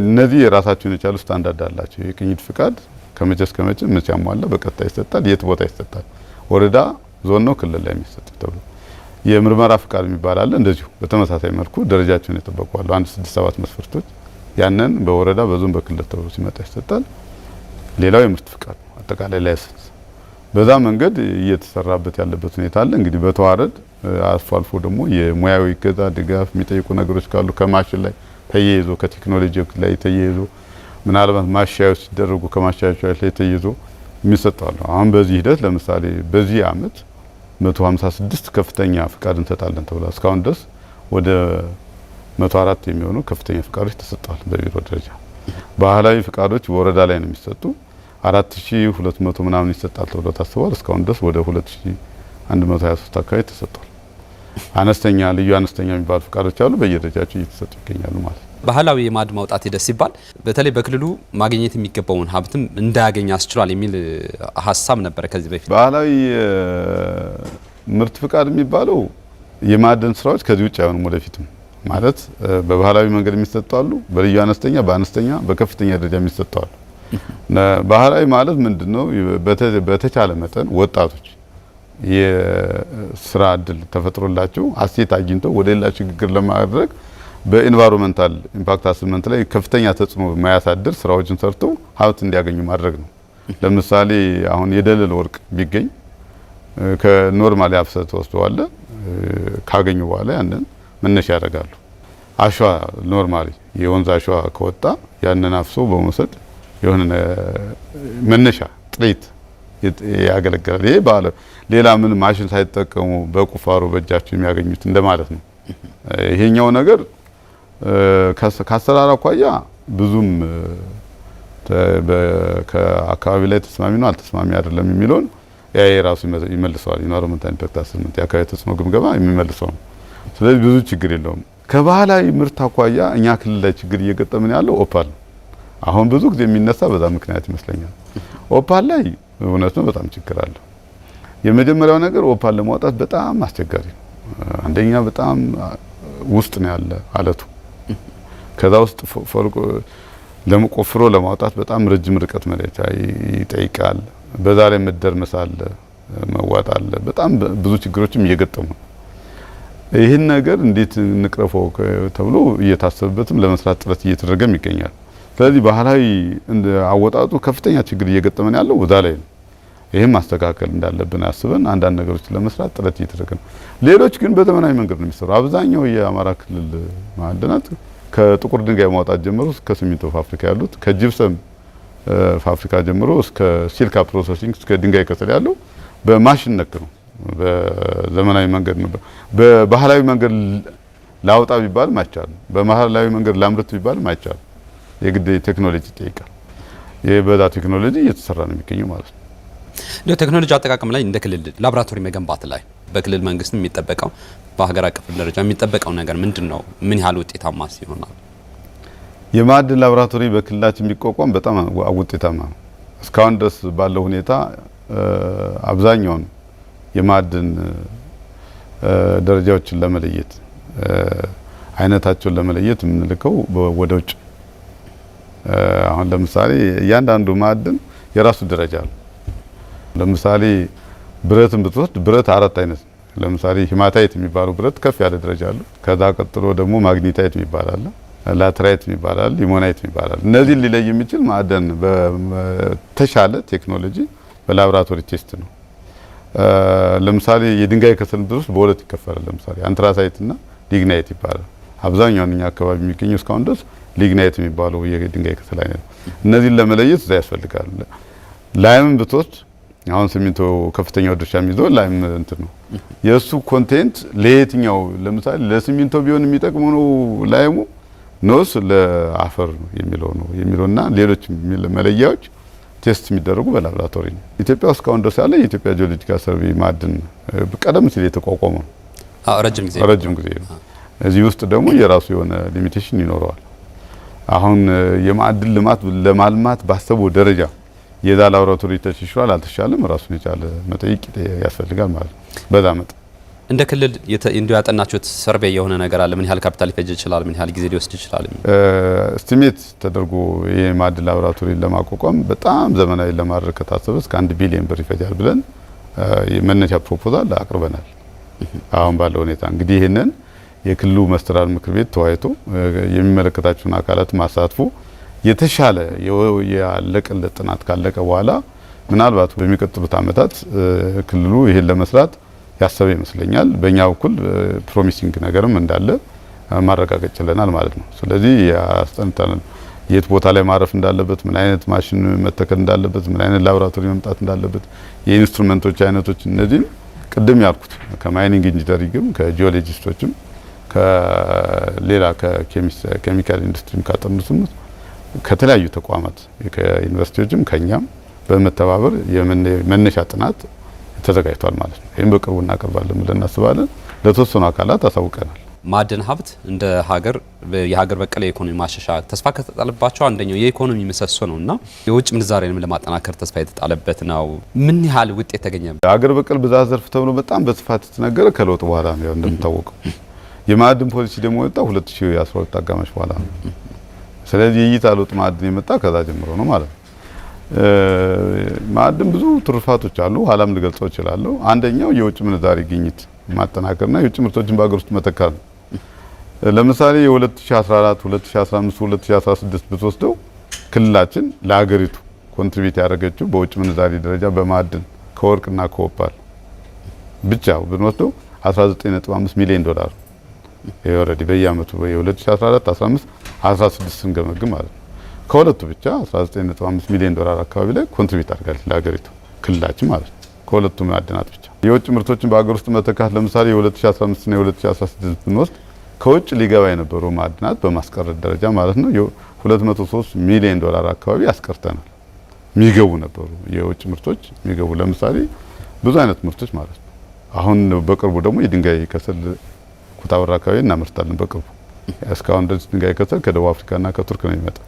እነዚህ የራሳቸውን የቻሉ ስታንዳርድ አላቸው። የቅኝት ፍቃድ ከመቼ እስከ መቼ መቼ ያሟላ በቀጥታ ይሰጣል፣ የት ቦታ ይሰጣል፣ ወረዳ፣ ዞን ነው ክልል ላይ የሚሰጥ ተብሎ። የምርመራ ፍቃድ የሚባል አለ። እንደዚሁ በተመሳሳይ መልኩ ደረጃቸውን የጠበቁ አሉ። 167 መስፈርቶች ያንን በወረዳ በዞን በክልል ተብሎ ሲመጣ ይሰጣል። ሌላው የምርት ፍቃድ ነው፣ አጠቃላይ ላይሰንስ። በዛ መንገድ እየተሰራበት ያለበት ሁኔታ አለ። እንግዲህ በተዋረድ አልፎ አልፎ ደግሞ የሙያዊ እገዛ ድጋፍ የሚጠይቁ ነገሮች ካሉ ከማሽን ላይ ተያይዞ ከቴክኖሎጂ ላይ ተያይዞ ምናልባት ማሻሻያዎች ሲደረጉ ከማሻሻያዎች ላይ ተያይዞ የሚሰጣሉ። አሁን በዚህ ሂደት ለምሳሌ በዚህ አመት 156 ከፍተኛ ፍቃድ እንሰጣለን ተብሏል። እስካሁን ድረስ ወደ 104 የሚሆኑ ከፍተኛ ፍቃዶች ተሰጥተዋል በቢሮ ደረጃ። ባህላዊ ፍቃዶች በወረዳ ላይ ነው የሚሰጡ 4200 ምናምን ይሰጣል ተብሎ ታስቧል። እስካሁን ድረስ ወደ 2123 አካባቢ ተሰጥቷል። አነስተኛ ልዩ አነስተኛ የሚባሉ ፍቃዶች አሉ በየደረጃቸው እየተሰጡ ይገኛሉ ማለት ነው። ባህላዊ የማዕድ ማውጣት ሂደት ሲባል በተለይ በክልሉ ማግኘት የሚገባውን ሀብትም እንዳያገኝ አስችሏል የሚል ሀሳብ ነበር ከዚህ በፊት። ባህላዊ ምርት ፍቃድ የሚባለው የማዕድን ስራዎች ከዚህ ውጭ አይሆንም ወደፊትም ማለት በባህላዊ መንገድ የሚሰጡ አሉ፣ በልዩ አነስተኛ፣ በአነስተኛ፣ በከፍተኛ ደረጃ የሚሰጡ አሉ። ባህላዊ ማለት ምንድነው? በተቻለ መጠን ወጣቶች የስራ እድል ተፈጥሮላቸው አሴት አግኝተው ወደ ሌላ ሽግግር ለማድረግ በኢንቫይሮንመንታል ኢምፓክት አሰስመንት ላይ ከፍተኛ ተጽዕኖ የማያሳድር ስራዎችን ሰርተው ሀብት እንዲያገኙ ማድረግ ነው። ለምሳሌ አሁን የደለል ወርቅ ቢገኝ ከኖርማሊ አፍሰት ወስደዋል ካገኙ በኋላ ያንን መነሻ ያደርጋሉ። አሸዋ ኖርማሊ የወንዝ አሸዋ ከወጣ ያንን አፍሶ በመውሰድ የሆነ መነሻ ጥሬት ያገለግላል። ይሄ ባለ ሌላ ምን ማሽን ሳይጠቀሙ በቁፋሮ በእጃቸው የሚያገኙት እንደማለት ነው። ይሄኛው ነገር ከአሰራር አኳያ ብዙም ከአካባቢ ላይ ተስማሚ ነው አልተስማሚ አይደለም የሚለውን ራሱ ይመልሰዋል። ኢንቫይሮንመንታል ኢምፓክት አሰስመንት የአካባቢ ተጽዕኖ ግምገማ የሚመልሰው ነው። ስለዚህ ብዙ ችግር የለውም። ከባህላዊ ምርት አኳያ እኛ ክልል ላይ ችግር እየገጠመን ያለው ኦፓል ነው። አሁን ብዙ ጊዜ የሚነሳ በዛ ምክንያት ይመስለኛል። ኦፓል ላይ እውነት ነው በጣም ችግር አለ። የመጀመሪያው ነገር ኦፓል ለማውጣት በጣም አስቸጋሪ ነው። አንደኛ በጣም ውስጥ ነው ያለ አለቱ። ከዛ ውስጥ ፈልቆ ለመቆፍሮ ለማውጣት በጣም ረጅም ርቀት መለጫ ይጠይቃል። በዛ ላይ መደርመስ አለ፣ መዋጥ አለ። በጣም ብዙ ችግሮችም እየገጠሙ ነው። ይህን ነገር እንዴት እንቅረፈው ተብሎ እየታሰበበትም ለመስራት ጥረት እየተደረገም ይገኛል። ስለዚህ ባህላዊ አወጣጡ ከፍተኛ ችግር እየገጠመን ያለው እዛ ላይ ነው። ይህም ማስተካከል እንዳለብን አስበን አንዳንድ ነገሮችን ለመስራት ጥረት እየተደረገ ነው። ሌሎች ግን በዘመናዊ መንገድ ነው የሚሰሩ። አብዛኛው የአማራ ክልል ማዕድናት ከጥቁር ድንጋይ ማውጣት ጀምሮ እስከ ሲሚንቶ ፋብሪካ ያሉት ከጂፕሰም ፋብሪካ ጀምሮ እስከ ሲልካ ፕሮሰሲንግ እስከ ድንጋይ ከሰል ያለው በማሽን ነክ ነው። በዘመናዊ መንገድ ነው። በባህላዊ መንገድ ላውጣ ቢባልም አይቻልም። በባህላዊ መንገድ ላምርት ቢባልም አይቻልም። የግድ ቴክኖሎጂ ይጠይቃል። በዛ ቴክኖሎጂ እየተሰራ ነው የሚገኘው ማለት ነው። እንደ ቴክኖሎጂ አጠቃቀም ላይ እንደ ክልል ላቦራቶሪ መገንባት ላይ በክልል መንግስት የሚጠበቀው በሀገር አቀፍ ደረጃ የሚጠበቀው ነገር ምንድነው? ምን ያህል ውጤታማ ይሆናል? የማዕድን ላቦራቶሪ በክልላችን ቢቋቋም በጣም ውጤታማ ነው። እስካሁን ድረስ ባለው ሁኔታ አብዛኛውን የማዕድን ደረጃዎችን ለመለየት አይነታቸውን ለመለየት የምንልከው ወደ ውጭ። አሁን ለምሳሌ እያንዳንዱ ማዕድን የራሱ ደረጃ አለው። ለምሳሌ ብረትን ብትወስድ ብረት 4 አይነት ነው። ለምሳሌ ሂማታይት የሚባለው ብረት ከፍ ያለ ደረጃ አለው። ከዛ ቀጥሎ ደግሞ ማግኒታይት የሚባል አለ፣ ላትራይት የሚባል አለ፣ ሊሞናይት የሚባል አለ። እነዚህን ሊለይ የሚችል ማዕድን በተሻለ ቴክኖሎጂ በላቦራቶሪ ቴስት ነው። ለምሳሌ የድንጋይ ከሰል ብትወስድ በሁለት ይከፈላል። ለምሳሌ አንትራሳይት እና ሊግናይት ይባላል። አብዛኛውን እኛ አካባቢ የሚገኘው እስካሁን ድረስ ሊግናይት የሚባለው የድንጋይ ከሰል አይነት ነው። እነዚህን ለመለየት እዛ ያስፈልጋል። ላይም ብትወስድ አሁን ሲሚንቶ ከፍተኛው ድርሻ የሚይዘው ላይም እንትን ነው። የእሱ ኮንቴንት ለየትኛው ለምሳሌ ለሲሚንቶ ቢሆን የሚጠቅመው ነው ላይሙ ኖስ ለአፈር ነው የሚለውና ሌሎች መለያዎች ቴስት የሚደረጉ በላቦራቶሪ ነው። ኢትዮጵያ ውስጥ እስካሁን ድረስ ያለ የኢትዮጵያ ጂኦሎጂካል ሰርቬይ ማዕድን ቀደም ሲል የተቋቋመው ረጅም ጊዜ ነው። እዚህ ውስጥ ደግሞ የራሱ የሆነ ሊሚቴሽን ይኖረዋል። አሁን የማዕድን ልማት ለማልማት ባሰበው ደረጃ የዛ ላቦራቶሪ ተሽሽሯል አልተሻለም ራሱን የቻለ መጠይቅ ያስፈልጋል ማለት ነው። በዛ መጠን እንደ ክልል ያጠናችሁት ሰርቬይ የሆነ ነገር አለ? ምን ያህል ካፒታል ሊፈጅ ይችላል? ምን ያህል ጊዜ ሊወስድ ይችላል? እስቲሜት ተደርጎ የማዕድን ላቦራቶሪ ለማቋቋም በጣም ዘመናዊ ለማድረግ ከታሰበ እስከ 1 ቢሊዮን ብር ይፈጃል ብለን የመነሻ ፕሮፖዛል አቅርበናል። አሁን ባለው ሁኔታ እንግዲህ ይሄንን የክልሉ መስተዳድር ምክር ቤት ተወያይቶ የሚመለከታቸውን አካላት ማሳትፎ የተሻለ ያለቀለት ጥናት ካለቀ በኋላ ምናልባት በሚቀጥሉት አመታት ክልሉ ይሄን ለመስራት ያሰበ ይመስለኛል። በእኛ በኩል ፕሮሚሲንግ ነገርም እንዳለ ማረጋገጥ ችለናል ማለት ነው። ስለዚህ ያስጠንተናል የት ቦታ ላይ ማረፍ እንዳለበት፣ ምን አይነት ማሽን መተከል እንዳለበት፣ ምን አይነት ላቦራቶሪ መምጣት እንዳለበት፣ የኢንስትሩመንቶች አይነቶች እነዚህም ቅድም ያልኩት ከማይኒንግ ኢንጂነሪንግም ከጂኦሎጂስቶችም ከሌላ ከኬሚካል ኢንዱስትሪም ካጠኑትም ከተለያዩ ተቋማት ከዩኒቨርሲቲዎችም ከኛም በመተባበር የመነሻ ጥናት ተዘጋጅቷል ማለት ነው። ይህም በቅርቡ እናቀርባለን ብለን እናስባለን። ለተወሰኑ አካላት አሳውቀናል። ማዕድን ሀብት እንደ ሀገር የሀገር በቀል የኢኮኖሚ ማሻሻያ ተስፋ ከተጣለባቸው አንደኛው የኢኮኖሚ ምሰሶ ነውና የውጭ ምንዛሬንም ለማጠናከር ተስፋ የተጣለበት ነው። ምን ያህል ውጤት ተገኘ? ሀገር በቀል ብዝሃ ዘርፍ ተብሎ በጣም በስፋት የተነገረ ከለውጥ በኋላ ነው እንደምታወቀው። የማዕድን ፖሊሲ ደግሞ የወጣው 2012 አጋማሽ በኋላ ነው። ስለዚህ የእይታ ለውጥ ማዕድን የመጣ ከዛ ጀምሮ ነው ማለት ነው። ማዕድን ብዙ ትሩፋቶች አሉ። ኋላም ልገልጸው እችላለሁ። አንደኛው የውጭ ምንዛሬ ግኝት ማጠናከርና የውጭ ምርቶችን በሀገር ውስጥ መተካት ነው። ለምሳሌ የ2014፣ 2015፣ 2016 ብትወስደው ክልላችን ለሀገሪቱ ኮንትሪቢዩት ያደረገችው በውጭ ምንዛሬ ደረጃ በማዕድን ከወርቅና ከኦፓል ብቻ ብንወስደው 19.5 ሚሊዮን ዶላር ኦልሬዲ በየአመቱ በ2014፣ 15፣ 16 ስንገመግም ማለት ነው። ከሁለቱ ብቻ 19.5 ሚሊዮን ዶላር አካባቢ ላይ ኮንትሪቢዩት አድርጋለች ለሀገሪቱ ክልላችን ማለት ነው። ከሁለቱ ማዕድናት ብቻ የውጭ ምርቶችን በሀገር ውስጥ መተካት ለምሳሌ የ2015 እና የ2016 ብንወስድ ከውጭ ሊገባ የነበረው ማዕድናት በማስቀረት ደረጃ ማለት ነው 203 ሚሊዮን ዶላር አካባቢ አስቀርተናል። የሚገቡ ነበሩ የውጭ ምርቶች የሚገቡ ለምሳሌ ብዙ አይነት ምርቶች ማለት ነው። አሁን በቅርቡ ደግሞ የድንጋይ ከሰል ኩታበራ አካባቢ እናመርታለን። በቅርቡ እስካሁን ድረስ ድንጋይ ከሰል ከደቡብ አፍሪካና ከቱርክ ነው የሚመጣው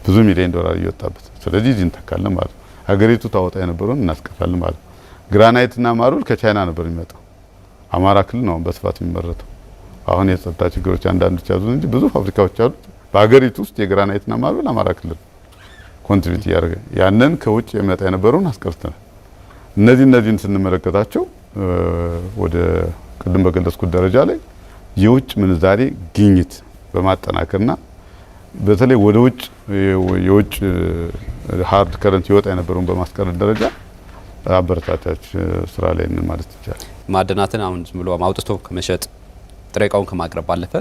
ብዙ ሚሊዮን ዶላር እየወጣበት። ስለዚህ እዚህ እንተካለን ማለት ነው። ሀገሪቱ ታወጣ የነበረውን እናስቀራለን ማለት ነው። ግራናይትና ማርብል ከቻይና ነበር የሚመጣው። አማራ ክልል ነው በስፋት የሚመረተው። አሁን የጸጥታ ችግሮች አንዳንዶች ያዙ እንጂ ብዙ ፋብሪካዎች አሉ በሀገሪቱ ውስጥ የግራናይትና ማርብል አማራ ክልል ኮንትሪቢዩት ያደርገ ያንን ከውጭ የሚመጣ የነበረውን አስቀርተናል። እነዚህን ስንመለከታቸው ወደ ቅድም በገለጽኩት ደረጃ ላይ የውጭ ምንዛሬ ግኝት በማጠናከርና በተለይ ወደ ውጭ የውጭ ሃርድ ከረንሲ ይወጣ የነበረውን በማስቀረት ደረጃ አበረታታች ስራ ላይ ነን ማለት ይቻላል። ማዕድናትን አሁን ዝም ብሎ አውጥቶ ከመሸጥ ጥሬ ዕቃውን ከማቅረብ ባለፈ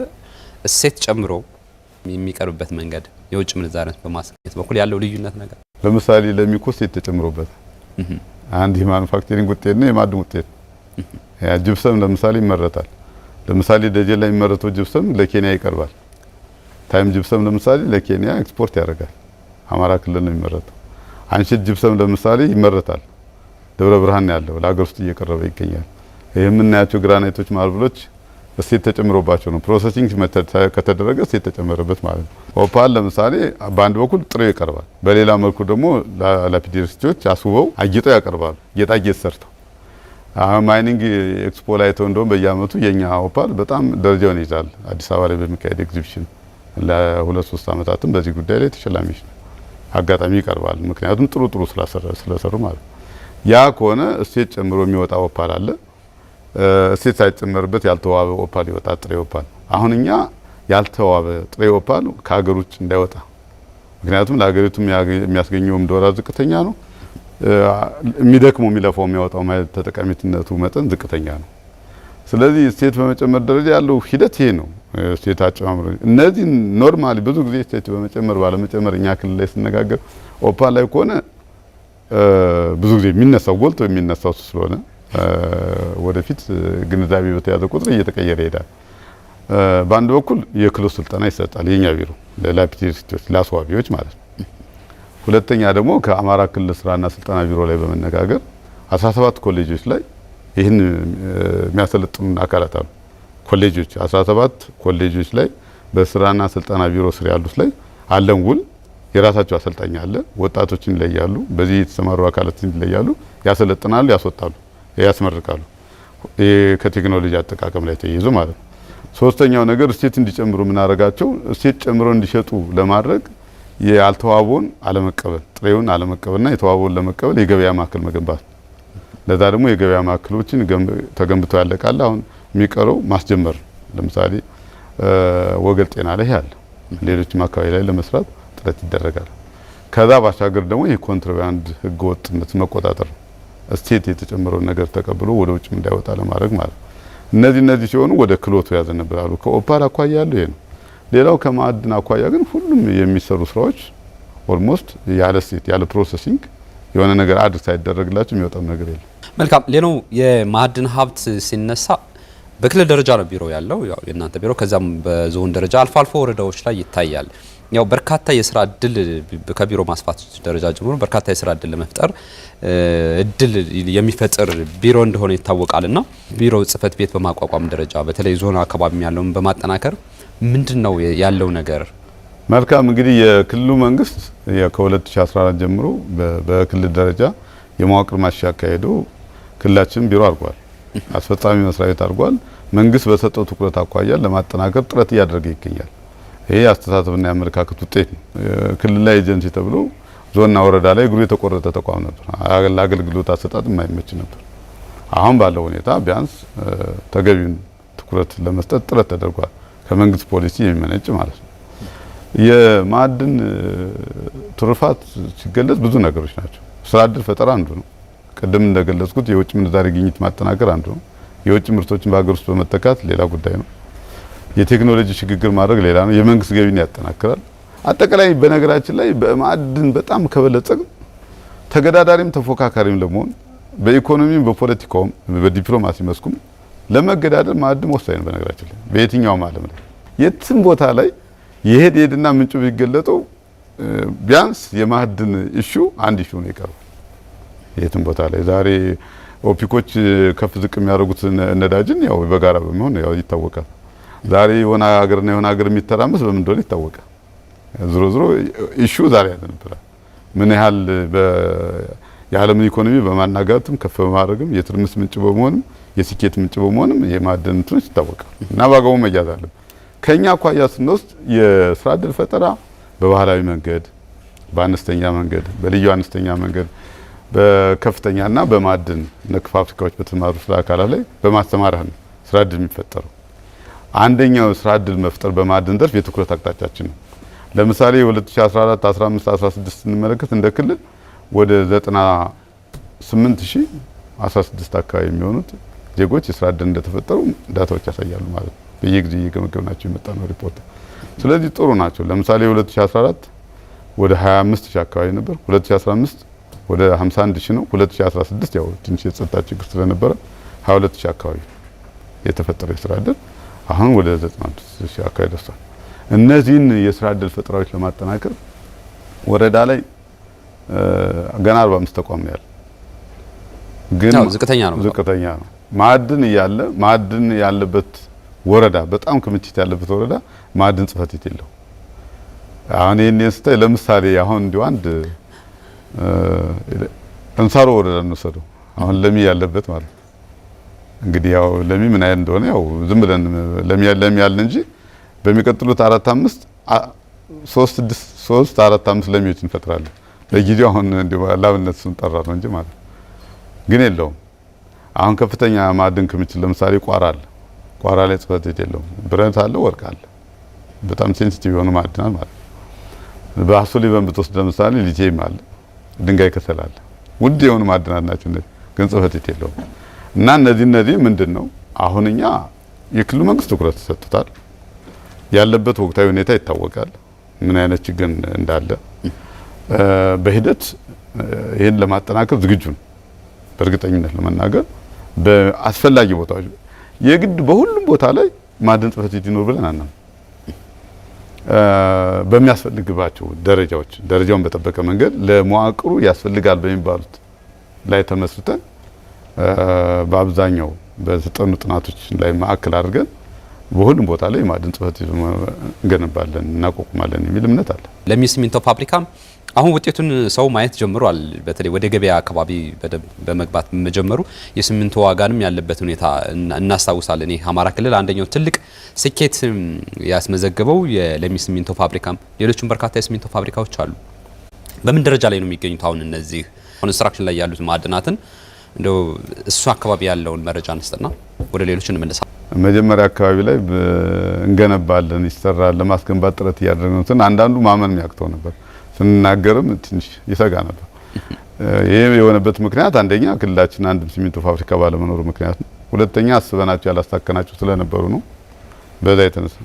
እሴት ጨምሮ የሚቀርብበት መንገድ የውጭ ምንዛሬን በማስገኘት በኩል ያለው ልዩነት ነገር ለምሳሌ ለሚኮ እሴት ተጨምሮበት አንድ የማኑፋክቸሪንግ ውጤት ነው፣ የማዕድን ውጤት ያ ጅብሰም ለምሳሌ ይመረታል። ለምሳሌ ደጀን ላይ የሚመረተው ጅብሰም ለኬንያ ይቀርባል። ታይም ጅብሰም ለምሳሌ ለኬንያ ኤክስፖርት ያደርጋል። አማራ ክልል ነው የሚመረተው። አንሽት ጅብሰም ለምሳሌ ይመረታል። ደብረ ብርሃን ያለው ለሀገር ውስጥ እየቀረበ ይገኛል። ይህ የምናያቸው ግራናይቶች ማርብሎች እሴት ተጨምሮባቸው ነው። ፕሮሰሲንግ ከተደረገ እሴት ተጨመረበት ማለት ነው። ኦፓል ለምሳሌ በአንድ በኩል ጥሬው ይቀርባል፣ በሌላ መልኩ ደግሞ ላፒዴሪስቶች አስውበው አጊጠው ያቀርባሉ። ጌጣጌጥ ሰርተው ማይኒንግ ኤክስፖ ላይ ተው እንደውም በየአመቱ የኛ ኦፓል በጣም ደረጃውን ይዛል። አዲስ አበባ ላይ በሚካሄድ ኤግዚቢሽን ለ2-3 አመታትም በዚህ ጉዳይ ላይ ተሸላሚዎች ነው። አጋጣሚ ይቀርባል። ምክንያቱም ጥሩ ስለሰሩ ማለት ነው። ያ ከሆነ እሴት ጨምሮ የሚወጣ ኦፓል አለ። እሴት ሳይጨመርበት ያልተዋበ ኦፓል ይወጣል፣ ጥሬ ኦፓል። አሁን እኛ ያልተዋበ ጥሬ ኦፓል ከሀገር ውጭ እንዳይወጣ፣ ምክንያቱም ለሀገሪቱ የሚያስገኘውም ዶላር ዝቅተኛ ነው። የሚደክመው የሚለፋው የሚያወጣው ማለት ተጠቃሚነቱ መጠን ዝቅተኛ ነው። ስለዚህ እሴት በመጨመር ደረጃ ያለው ሂደት ይሄ ነው። እሴት አጨማምሮ እነዚህ ኖርማሊ ብዙ ጊዜ እሴት በመጨመር ባለመጨመር እኛ ክልል ላይ ስነጋገር ኦፓል ላይ ከሆነ ብዙ ጊዜ የሚነሳው ጎልቶ የሚነሳው ስለሆነ ወደፊት ግንዛቤ በተያዘ ቁጥር እየተቀየረ ይሄዳል። በአንድ በኩል የክህሎት ስልጠና ይሰጣል የኛ ቢሮ ለላፒዴሪስቶች ለአስዋቢዎች ማለት ነው። ሁለተኛ ደግሞ ከአማራ ክልል ስራና ስልጠና ቢሮ ላይ በመነጋገር 17 ኮሌጆች ላይ ይህን የሚያሰለጥኑ አካላት አሉ። ኮሌጆች 17 ኮሌጆች ላይ በስራና ስልጠና ቢሮ ስር ያሉት ላይ አለን ውል የራሳቸው አሰልጣኝ አለ። ወጣቶችን ይለያሉ፣ በዚህ የተሰማሩ አካላትን ይለያሉ፣ ያሰለጥናሉ፣ ያስወጣሉ፣ ያስመርቃሉ። ከቴክኖሎጂ አጠቃቀም ላይ ተያይዞ ማለት ነው። ሶስተኛው ነገር እሴት እንዲጨምሩ ምናረጋቸው እሴት ጨምሮ እንዲሸጡ ለማድረግ ያልተዋበውን አለመቀበል፣ ጥሬውን አለመቀበልና የተዋበውን ለመቀበል የገበያ ማዕከል መገንባት። ለዛ ደግሞ የገበያ ማዕከሎችን ተገንብተው ያለቃል። አሁን የሚቀረው ማስጀመር። ለምሳሌ ወገል ጤና ላይ ያለ ሌሎችም አካባቢ ላይ ለመስራት ጥረት ይደረጋል። ከዛ ባሻገር ደግሞ የኮንትሮባንድ ህገወጥነት መቆጣጠር፣ እሴት የተጨመረውን ነገር ተቀብሎ ወደ ውጭ እንዳይወጣ ለማድረግ ማለት ነው። እነዚህ ሲሆኑ ወደ ክህሎቱ ያዘነብላሉ። ከኦፓል አኳያ ያለው ይሄ ነው። ሌላው ከማዕድን አኳያ ግን ሁሉም የሚሰሩ ስራዎች ኦልሞስት ያለ እሴት ያለ ፕሮሰሲንግ የሆነ ነገር አድር ሳይደረግላቸው የሚወጣው ነገር የለም። መልካም። ሌላው የማዕድን ሀብት ሲነሳ በክልል ደረጃ ነው ቢሮ ያለው ያው የእናንተ ቢሮ ከዛም በዞን ደረጃ አልፎ አልፎ ወረዳዎች ላይ ይታያል። ያው በርካታ የስራ እድል ከቢሮ ማስፋት ደረጃ ጀምሮ በርካታ የስራ እድል ለመፍጠር እድል የሚፈጥር ቢሮ እንደሆነ ይታወቃልና ቢሮ ጽህፈት ቤት በማቋቋም ደረጃ በተለይ ዞን አካባቢ ያለውን በማጠናከር ምንድነው ያለው ነገር? መልካም እንግዲህ የክልሉ መንግስት ከ2014 ጀምሮ በክልል ደረጃ የመዋቅር ማሻሻያ አካሄዶ ክልላችን ቢሮ አድርጓል። አስፈጻሚ መስሪያ ቤት አድርጓል። መንግስት በሰጠው ትኩረት አኳያ ለማጠናከር ጥረት እያደረገ ይገኛል። ይሄ አስተሳሰብና የአመለካከት ውጤት ነው። ክልል ላይ ኤጀንሲ ተብሎ ዞንና ወረዳ ላይ እግሩ የተቆረጠ ተቋም ነበር። ለአገልግሎት አሰጣጥ የማይመች ነበር። አሁን ባለው ሁኔታ ቢያንስ ተገቢውን ትኩረት ለመስጠት ጥረት ተደርጓል። ከመንግስት ፖሊሲ የሚመነጭ ማለት ነው። የማዕድን ትሩፋት ሲገለጽ ብዙ ነገሮች ናቸው። ስራ እድል ፈጠራ አንዱ ነው። ቅድም እንደገለጽኩት የውጭ ምንዛሪ ግኝት ማጠናከር አንዱ ነው። የውጭ ምርቶችን በሀገር ውስጥ በመተካት ሌላ ጉዳይ ነው። የቴክኖሎጂ ሽግግር ማድረግ ሌላ ነው። የመንግስት ገቢን ያጠናክራል። አጠቃላይ በነገራችን ላይ በማዕድን በጣም ከበለጸግ ተገዳዳሪም ተፎካካሪም ለመሆን በኢኮኖሚም በፖለቲካውም በዲፕሎማሲ መስኩም ለመገዳደር ማዕድን ወሳኝ ነው። በነገራችን ላይ በየትኛውም ዓለም ላይ የትም ቦታ ላይ የሄድና ምንጩ ቢገለጠው ቢያንስ የማዕድን ኢሹ አንድ ኢሹ ነው ይቀርባል። የትም ቦታ ላይ ዛሬ ኦፒኮች ከፍ ዝቅ የሚያደርጉት ነዳጅን ያው በጋራ በመሆን ያው ይታወቃል። ዛሬ የሆነ ሀገርና የሆነ ሀገር የሚተራመስ በምን እንደሆነ ይታወቃል። ዝሮ ኢሹ ዛሬ ያለ ነበር። ምን ያህል የዓለምን ኢኮኖሚ በማናጋትም ከፍ በማድረግም የትርምስ ምንጭ በመሆንም የስኬት ምንጭ በመሆንም የማዕድን እንትኖች ይታወቃል እና ባጋው መያዝ አለ። ከኛ አኳያ ስንወስድ የስራ እድል ፈጠራ በባህላዊ መንገድ፣ በአነስተኛ መንገድ፣ በልዩ አነስተኛ መንገድ፣ በከፍተኛና በማዕድን ነክ ፋብሪካዎች በተማሩ ስራ አካላት ላይ በማስተማር ነው ስራ እድል የሚፈጠረው። አንደኛው ስራ እድል መፍጠር በማዕድን ዘርፍ የትኩረት አቅጣጫችን ነው። ለምሳሌ 2014 15 16 ስንመለከት እንደ ክልል ወደ 98016 አካባቢ የሚሆኑት ዜጎች የስራ እድል እንደተፈጠሩ ዳታዎች ያሳያሉ ማለት ነው። በየጊዜው እየገመገምናቸው የመጣ ነው ሪፖርት። ስለዚህ ጥሩ ናቸው። ለምሳሌ 2014 ወደ 25000 አካባቢ ነበር። 2015 ወደ 51000 ነው። 2016 ያው ትንሽ የጸጥታ ችግር ስለነበረ 22000 አካባቢ የተፈጠረ የስራ እድል አሁን ወደ 90000 አካባቢ ደርሷል። እነዚህን የስራ እድል ፈጠራዎች ለማጠናከር ወረዳ ላይ ገና 45 ተቋም ነው ያለው። ግን ዝቅተኛ ነው። ማዕድን ያለበት ወረዳ በጣም ክምችት ያለበት ወረዳ ማዕድን ጽህፈት ቤት የለው። አሁን ይሄን ስታይ ለምሳሌ አሁን እንዲሁ አንድ እንሳሮ ወረዳ እንወሰደው። አሁን ለሚ ያለበት ማለት ነው። እንግዲህ ያው ለሚ ምን አይነት እንደሆነ ያው ዝም ብለን ለሚ ያለ እንጂ በሚቀጥሉት 3-4-5 ለሚዎች እንፈጥራለን። ለጊዜው አሁን እንዲሁ ላብነት ስም ጠራ ነው እንጂ ማለት ግን የለውም። አሁን ከፍተኛ ማዕድን ክምችት ለምሳሌ ቋራ ላይ ጽህፈት ቤት የለውም። ብረት አለ፣ ወርቅ አለ። በጣም ሴንሲቲቭ የሆኑ ማዕድናት ማለት ነው። በአሶ ሊበን ብትወስድ ለምሳሌ ሊቲየም አለ፣ ድንጋይ ከሰል አለ። ውድ የሆኑ ማዕድናት ናቸው እነዚህ፣ ግን ጽህፈት ቤት የለውም። እና እነዚህ ምንድነው አሁን እኛ የክልሉ መንግስት ትኩረት ተሰጥቷል። ያለበት ወቅታዊ ሁኔታ ይታወቃል፣ ምን አይነት ችግር እንዳለ። በሂደት ይሄን ለማጠናከር ዝግጁ ነው። በእርግጠኝነት ለመናገር በአስፈላጊ ቦታዎች የግድ በሁሉም ቦታ ላይ ማዕድን ጽህፈት ቤት ይኖር ብለን አናም በሚያስፈልግባቸው ደረጃውን በጠበቀ መንገድ ለመዋቅሩ ያስፈልጋል በሚባሉት ላይ ተመስርተን በአብዛኛው በተጠኑ ጥናቶች ላይ ማዕከል አድርገን በሁሉም ቦታ ላይ ማዕድን ጽህፈት ቤት እንገነባለን እናቋቁማለን የሚል እምነት አለ። ለሚ ሲሚንቶ ፋብሪካ አሁን ውጤቱን ሰው ማየት ጀምሯል። በተለይ ወደ ገበያ አካባቢ በመግባት መጀመሩ የሲሚንቶ ዋጋንም ያለበት ሁኔታ እናስታውሳለን። ይሄ አማራ ክልል አንደኛው ትልቅ ስኬት ያስመዘገበው የለሚ ሲሚንቶ ፋብሪካም ሌሎችም በርካታ የሲሚንቶ ፋብሪካዎች አሉ። በምን ደረጃ ላይ ነው የሚገኙት? አሁን እነዚህ ኮንስትራክሽን ላይ ያሉት ማዕድናትን እንደው እሱ አካባቢ ያለውን መረጃ እንስጥና ወደ ሌሎች እንመለሳለን። መጀመሪያ አካባቢ ላይ እንገነባለን ይሰራል ለማስገንባት ጥረት እያደረግን አንዳንዱ ማመን የሚያቅተው ነበር። ስንናገርም ትንሽ ይሰጋ ነበር። ይሄ የሆነበት ምክንያት አንደኛ ክልላችን አንድ ሲሚንቶ ፋብሪካ ባለመኖሩ ምክንያት ነው። ሁለተኛ አስበናቸው ያላስተካከናቸው ስለነበሩ ነው። በዛ የተነሳ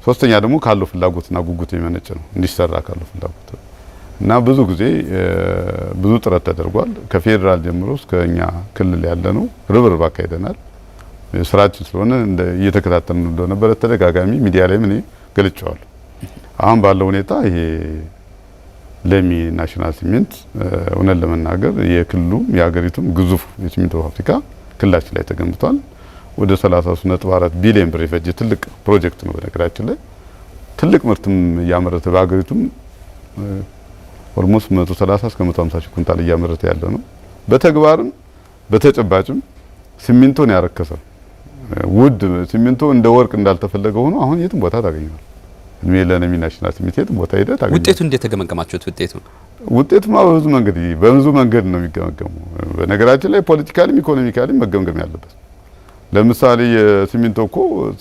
ሶስተኛ ደግሞ ካለው ፍላጎትና ጉጉት የመነጨ ነው እንዲሰራ ካለው ፍላጎት እና ብዙ ጊዜ ብዙ ጥረት ተደርጓል። ከፌደራል ጀምሮ እስከኛ ክልል ያለ ነው ርብርብ አካሂደናል። ስራችን ስለሆነ እየተከታተልን እንደነበረ ተደጋጋሚ ሚዲያ ላይ ምን ገልጫዋለሁ። አሁን ባለው ሁኔታ ይሄ ለሚ ናሽናል ሲሚንት እውነት ለመናገር የክልሉ የሀገሪቱም ግዙፍ የሲሚንቶ ፋብሪካ ክልላችን ላይ ተገንብቷል። ወደ 33.4 ቢሊዮን ብር የፈጀ ትልቅ ፕሮጀክት ነው። በነገራችን ላይ ትልቅ ምርትም እያመረተ በሀገሪቱም ኦልሞስት 130 እስከ 150 ሺህ ኩንታል እያመረተ ያለ ነው። በተግባርም በተጨባጭም ሲሚንቶን ያረከሰ ውድ ሲሚንቶ እንደ ወርቅ እንዳልተፈለገ ሆኖ አሁን የትም ቦታ ታገኛለህ። እድሜ ለለሚ ናሽናል ሲሚንት የትም ቦታ ሄደ ታገኛለህ። ውጤቱ እንዴት ተገመገማችሁት? ውጤቱማ በብዙ መንገድ ነው የሚገመገመው። በነገራችን ላይ ፖለቲካሊም ኢኮኖሚካሊም መገምገም ያለበት። ለምሳሌ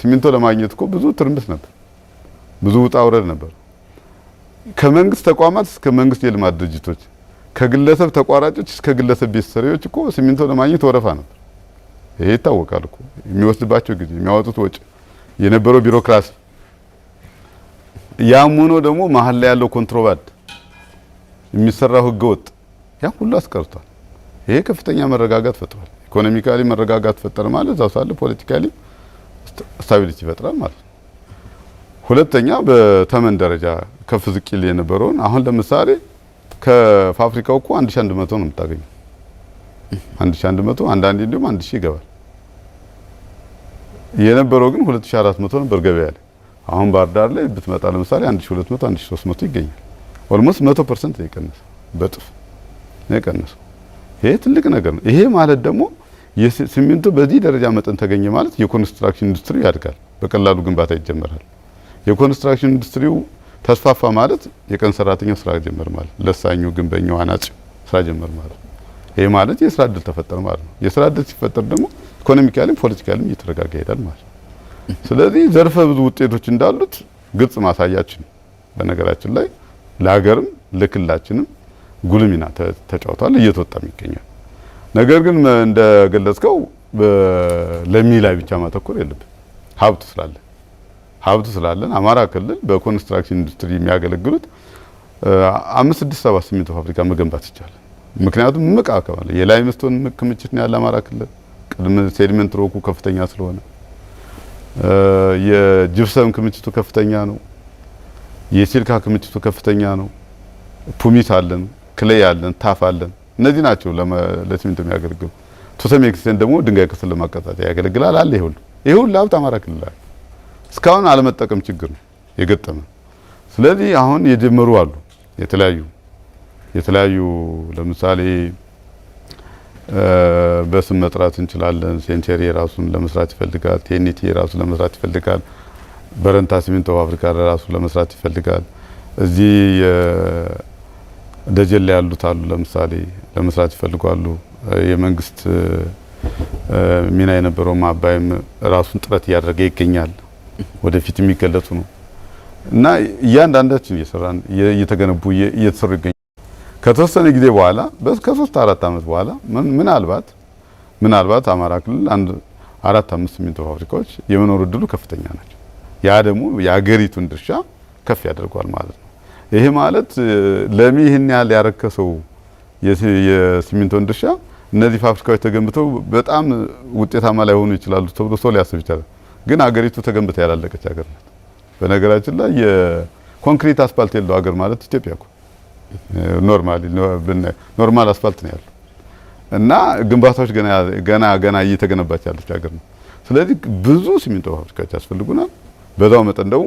ሲሚንቶ ለማግኘት እኮ ብዙ ትርምስ ነበር፣ ብዙ ውጣ ውረድ ነበር። ከመንግስት ተቋማት እስከ መንግስት የልማት ድርጅቶች፣ ከግለሰብ ተቋራጮች እስከ ግለሰብ ቤት ሰሪዎች እኮ ሲሚንቶ ለማግኘት ወረፋ ነበር። ይሄ ይታወቃል እኮ የሚወስድባቸው ጊዜ፣ የሚያወጡት ወጪ፣ የነበረው ቢሮክራሲ፣ ያም ሆኖ ደግሞ መሀል ላይ ያለው ኮንትሮባንድ፣ የሚሰራው ህገወጥ ያ ሁሉ አስቀርቷል። ይሄ ከፍተኛ መረጋጋት ፈጥሯል። ኢኮኖሚካሊ መረጋጋት ፈጠረ ማለት እዛው ሳለ ፖለቲካሊ ስታቢሊቲ ይፈጥራል ማለት ነው። ሁለተኛ በተመን ደረጃ ከፍ ዝቅ ይል የነበረውን አሁን ለምሳሌ ከፋብሪካው እኮ 1100 ነው የምታገኘው። 1100 አንዳንዴ እንደውም 1000 ይገባል። የነበረው ግን 2400 ነበር ገበያ ላይ። አሁን ባህር ዳር ላይ ብትመጣ ለምሳሌ 1200 1300 ይገኛል። ኦልሞስት 100% ነው የቀነሰው፣ በጥፍ ነው የቀነሰው። ይሄ ትልቅ ነገር ነው። ይሄ ማለት ደግሞ የሲሚንቶ በዚህ ደረጃ መጠን ተገኘ ማለት የኮንስትራክሽን ኢንዱስትሪ ያድጋል፣ በቀላሉ ግንባታ ይጀመራል። የኮንስትራክሽን ኢንዱስትሪው ተስፋፋ ማለት የቀን ሰራተኛው ስራ ጀመር ማለት፣ ለሳኙ፣ ግንበኛው፣ አናጺ ስራ ጀመር ማለት። ይሄ ማለት የስራ እድል ተፈጠረ ማለት ነው። የስራ እድል ሲፈጠር ደግሞ ኢኮኖሚካሊም ፖለቲካሊም እየተረጋጋ ይሄዳል ማለት ነው። ስለዚህ ዘርፈ ብዙ ውጤቶች እንዳሉት ግልጽ ማሳያችን በነገራችን ላይ ለሀገርም ለክልላችንም ጉልህ ሚና ተጫውቷል፣ እየተወጣም ይገኛል። ነገር ግን እንደገለጽከው ለሚ ላይ ብቻ ማተኮር የለብን። ሀብቱ ስላለን አማራ ክልል በኮንስትራክሽን ኢንዱስትሪ የሚያገለግሉት 5 6 7 ሲሚንቶ ፋብሪካ መገንባት ይቻላል። ምክንያቱም ምቅ አካባቢ የላይምስቶን ክምችት ነው ያለ አማራ ክልል ቅድም ሴዲመንት ሮኩ ከፍተኛ ስለሆነ የጅብሰም ክምችቱ ከፍተኛ ነው። የሲልካ ክምችቱ ከፍተኛ ነው። ፑሚት አለን፣ ክሌይ አለን፣ ታፍ አለን። እነዚህ ናቸው ለሲሚንቶ የሚያገለግሉ። ቱሰም ኤክስቴንት ደግሞ ድንጋይ ከሰል ለማቀጣጠያ ያገለግላል አለ። ይሄ ሁሉ ሀብት አማራ ክልል አለ። እስካሁን አለመጠቀም ችግር ነው የገጠመ። ስለዚህ አሁን የጀመሩ አሉ የተለያዩ ለምሳሌ በስም መጥራት እንችላለን። ሴንቸሪ ራሱን ለመስራት ይፈልጋል። ቴኒቲ ራሱን ለመስራት ይፈልጋል። በረንታ ሲሚንቶ ፋብሪካ ራሱን ለመስራት ይፈልጋል። እዚህ ደጀን ላይ ያሉት አሉ ለምሳሌ ለመስራት ይፈልጋሉ። የመንግስት ሚና የነበረው አባይም ራሱን ጥረት እያደረገ ይገኛል። ወደፊት የሚገለጡ ነው እና እያንዳንዳችን እየሰራን እየተገነቡ እየተሰሩ ይገኛል። ከተወሰነ ጊዜ በኋላ ከ3 4 አመት በኋላ ምናልባት አማራ ክልል 4 5 ሲሚንቶ ፋብሪካዎች የመኖር እድሉ ከፍተኛ ናቸው። ያ ደግሞ የአገሪቱን ድርሻ ከፍ ያደርገዋል ማለት ነው። ይሄ ማለት ለሚ ይህን ያህል ያረከሰው የሲሚንቶን ድርሻ እነዚህ ፋብሪካዎች ተገንብተው በጣም ውጤታማ ላይሆኑ ይችላሉ ተብሎ ሰው ሊያስብ ይችላል። ግን አገሪቱ ተገንብታ ያላለቀች ሀገር ናት። በነገራችን ላይ የኮንክሪት አስፋልት የለው ሀገር ማለት ኢትዮጵያ እኮ ኖርማል አስፋልት ነው ያለው እና ግንባታዎች ገና እየተገነባች ያለች ሀገር ነው። ስለዚህ ብዙ ሲሚንቶ ፋብሪካዎች ያስፈልጉናል። በዛው መጠን ደግሞ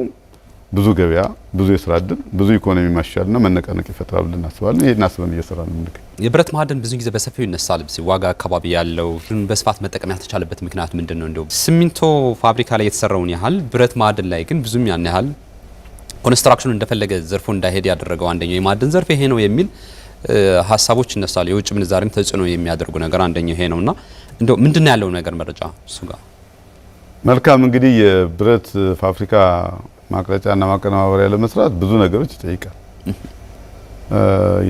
ብዙ ገበያ፣ ብዙ የስራ እድል፣ ብዙ ኢኮኖሚ ማሻሻልና መነቃነቅ ይፈጥራል ብለን እናስባለን። ይሄን አስበን እየሰራን ነው የምንገኘው። የብረት ማዕድን ብዙ ጊዜ በሰፊው ይነሳል። ዋጋ አካባቢ ያለው በስፋት መጠቀም ያልተቻለበት ምክንያት ምንድነው? እንደው ሲሚንቶ ፋብሪካ ላይ የተሰራውን ያህል ብረት ማዕድን ላይ ግን ብዙም ያን ያህል ኮንስትራክሽኑ እንደፈለገ ዘርፎ እንዳይሄድ ያደረገው አንደኛው የማዕድን ዘርፍ ይሄ ነው የሚል ሀሳቦች ይነሳሉ። የውጭ ምንዛሬም ተጽዕኖ የሚያደርጉ ነገር አንደኛው ይሄ ነውና እንደው ምንድነው ያለው ነገር መረጃ እሱ ጋር? መልካም እንግዲህ የብረት ፋብሪካ ማቅረጫና ማቀነባበሪያ ለመስራት ብዙ ነገሮች ይጠይቃል።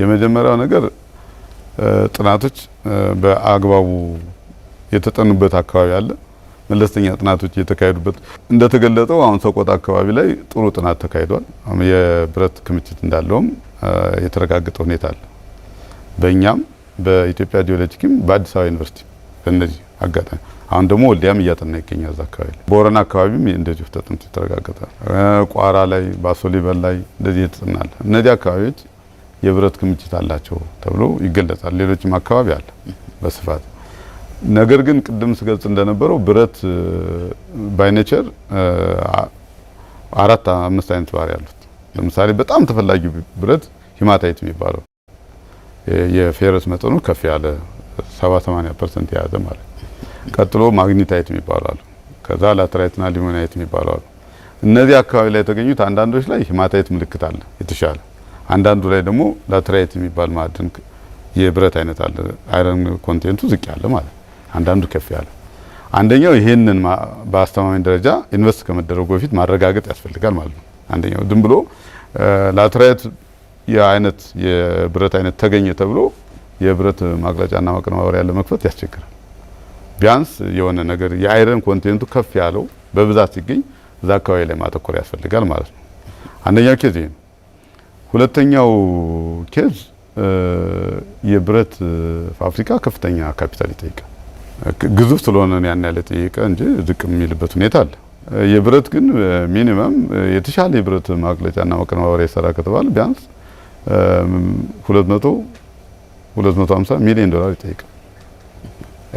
የመጀመሪያው ነገር ጥናቶች በአግባቡ የተጠኑበት አካባቢ አለ። መለስተኛ ጥናቶች የተካሄዱበት እንደተገለጠው አሁን ሰቆጣ አካባቢ ላይ ጥሩ ጥናት ተካሂዷል። የብረት ክምችት እንዳለውም የተረጋገጠ ሁኔታ አለ። በእኛም በኢትዮጵያ ጂኦሎጂክም በአዲስ አበባ ዩኒቨርሲቲ በእነዚህ አጋጣሚ አሁን ደግሞ ወልዲያም እያጠና ይገኛል። እዛ አካባቢ ላይ ቦረና አካባቢም እንደዚሁ ተጠንቶ የተረጋገጠ ቋራ ላይ ባሶሊበል ላይ እንደዚህ የተጠናል። እነዚህ አካባቢዎች የብረት ክምችት አላቸው ተብሎ ይገለጻል። ሌሎችም አካባቢ አለ በስፋት። ነገር ግን ቅድም ስገልጽ እንደነበረው ብረት ባይኔቸር 4-5 አይነት ባህሪ ያሉት። ለምሳሌ በጣም ተፈላጊ ብረት ሂማታይት የሚባለው የፌረስ መጠኑ ከፍ ያለ 70-80% የያዘ ማለት። ቀጥሎ ማግኒታይት የሚባሉ አሉ። ከዛ ላተራይትና ሊሞናይት የሚባሉ አሉ። እነዚህ አካባቢ ላይ የተገኙት አንዳንዶች ላይ ሂማታይት ምልክት አለ የተሻለ፣ አንዳንዱ ላይ ደግሞ ላተራይት የሚባል ማዕድን የብረት አይነት አለ። አይረን ኮንቴንቱ ዝቅ ያለ ማለት፣ አንዳንዱ ከፍ ያለ። አንደኛው ይሄንን በአስተማማኝ ደረጃ ኢንቨስት ከመደረጉ በፊት ማረጋገጥ ያስፈልጋል ማለት ነው። አንደኛው ዝም ብሎ ላተራይት የአይነት የብረት አይነት ተገኘ ተብሎ የብረት ማቅለጫና ማቀነባበሪያ ለመክፈት ያስቸግራል። ቢያንስ የሆነ ነገር የአይረን ኮንቴንቱ ከፍ ያለው በብዛት ሲገኝ እዛ አካባቢ ላይ ማተኮር ያስፈልጋል ማለት ነው። አንደኛው ኬዝ ይሄ ነው። ሁለተኛው ኬዝ የብረት ፋብሪካ ከፍተኛ ካፒታል ይጠይቃል። ግዙፍ ስለሆነ ያን ያለ ጠይቀ እንጂ ዝቅ የሚልበት ሁኔታ አለ። የብረት ግን ሚኒመም የተሻለ የብረት ማቅለጫና ማቀነባበሪያ ይሰራ ከተባለ ቢያንስ 200-250 ሚሊዮን ዶላር ይጠይቃል።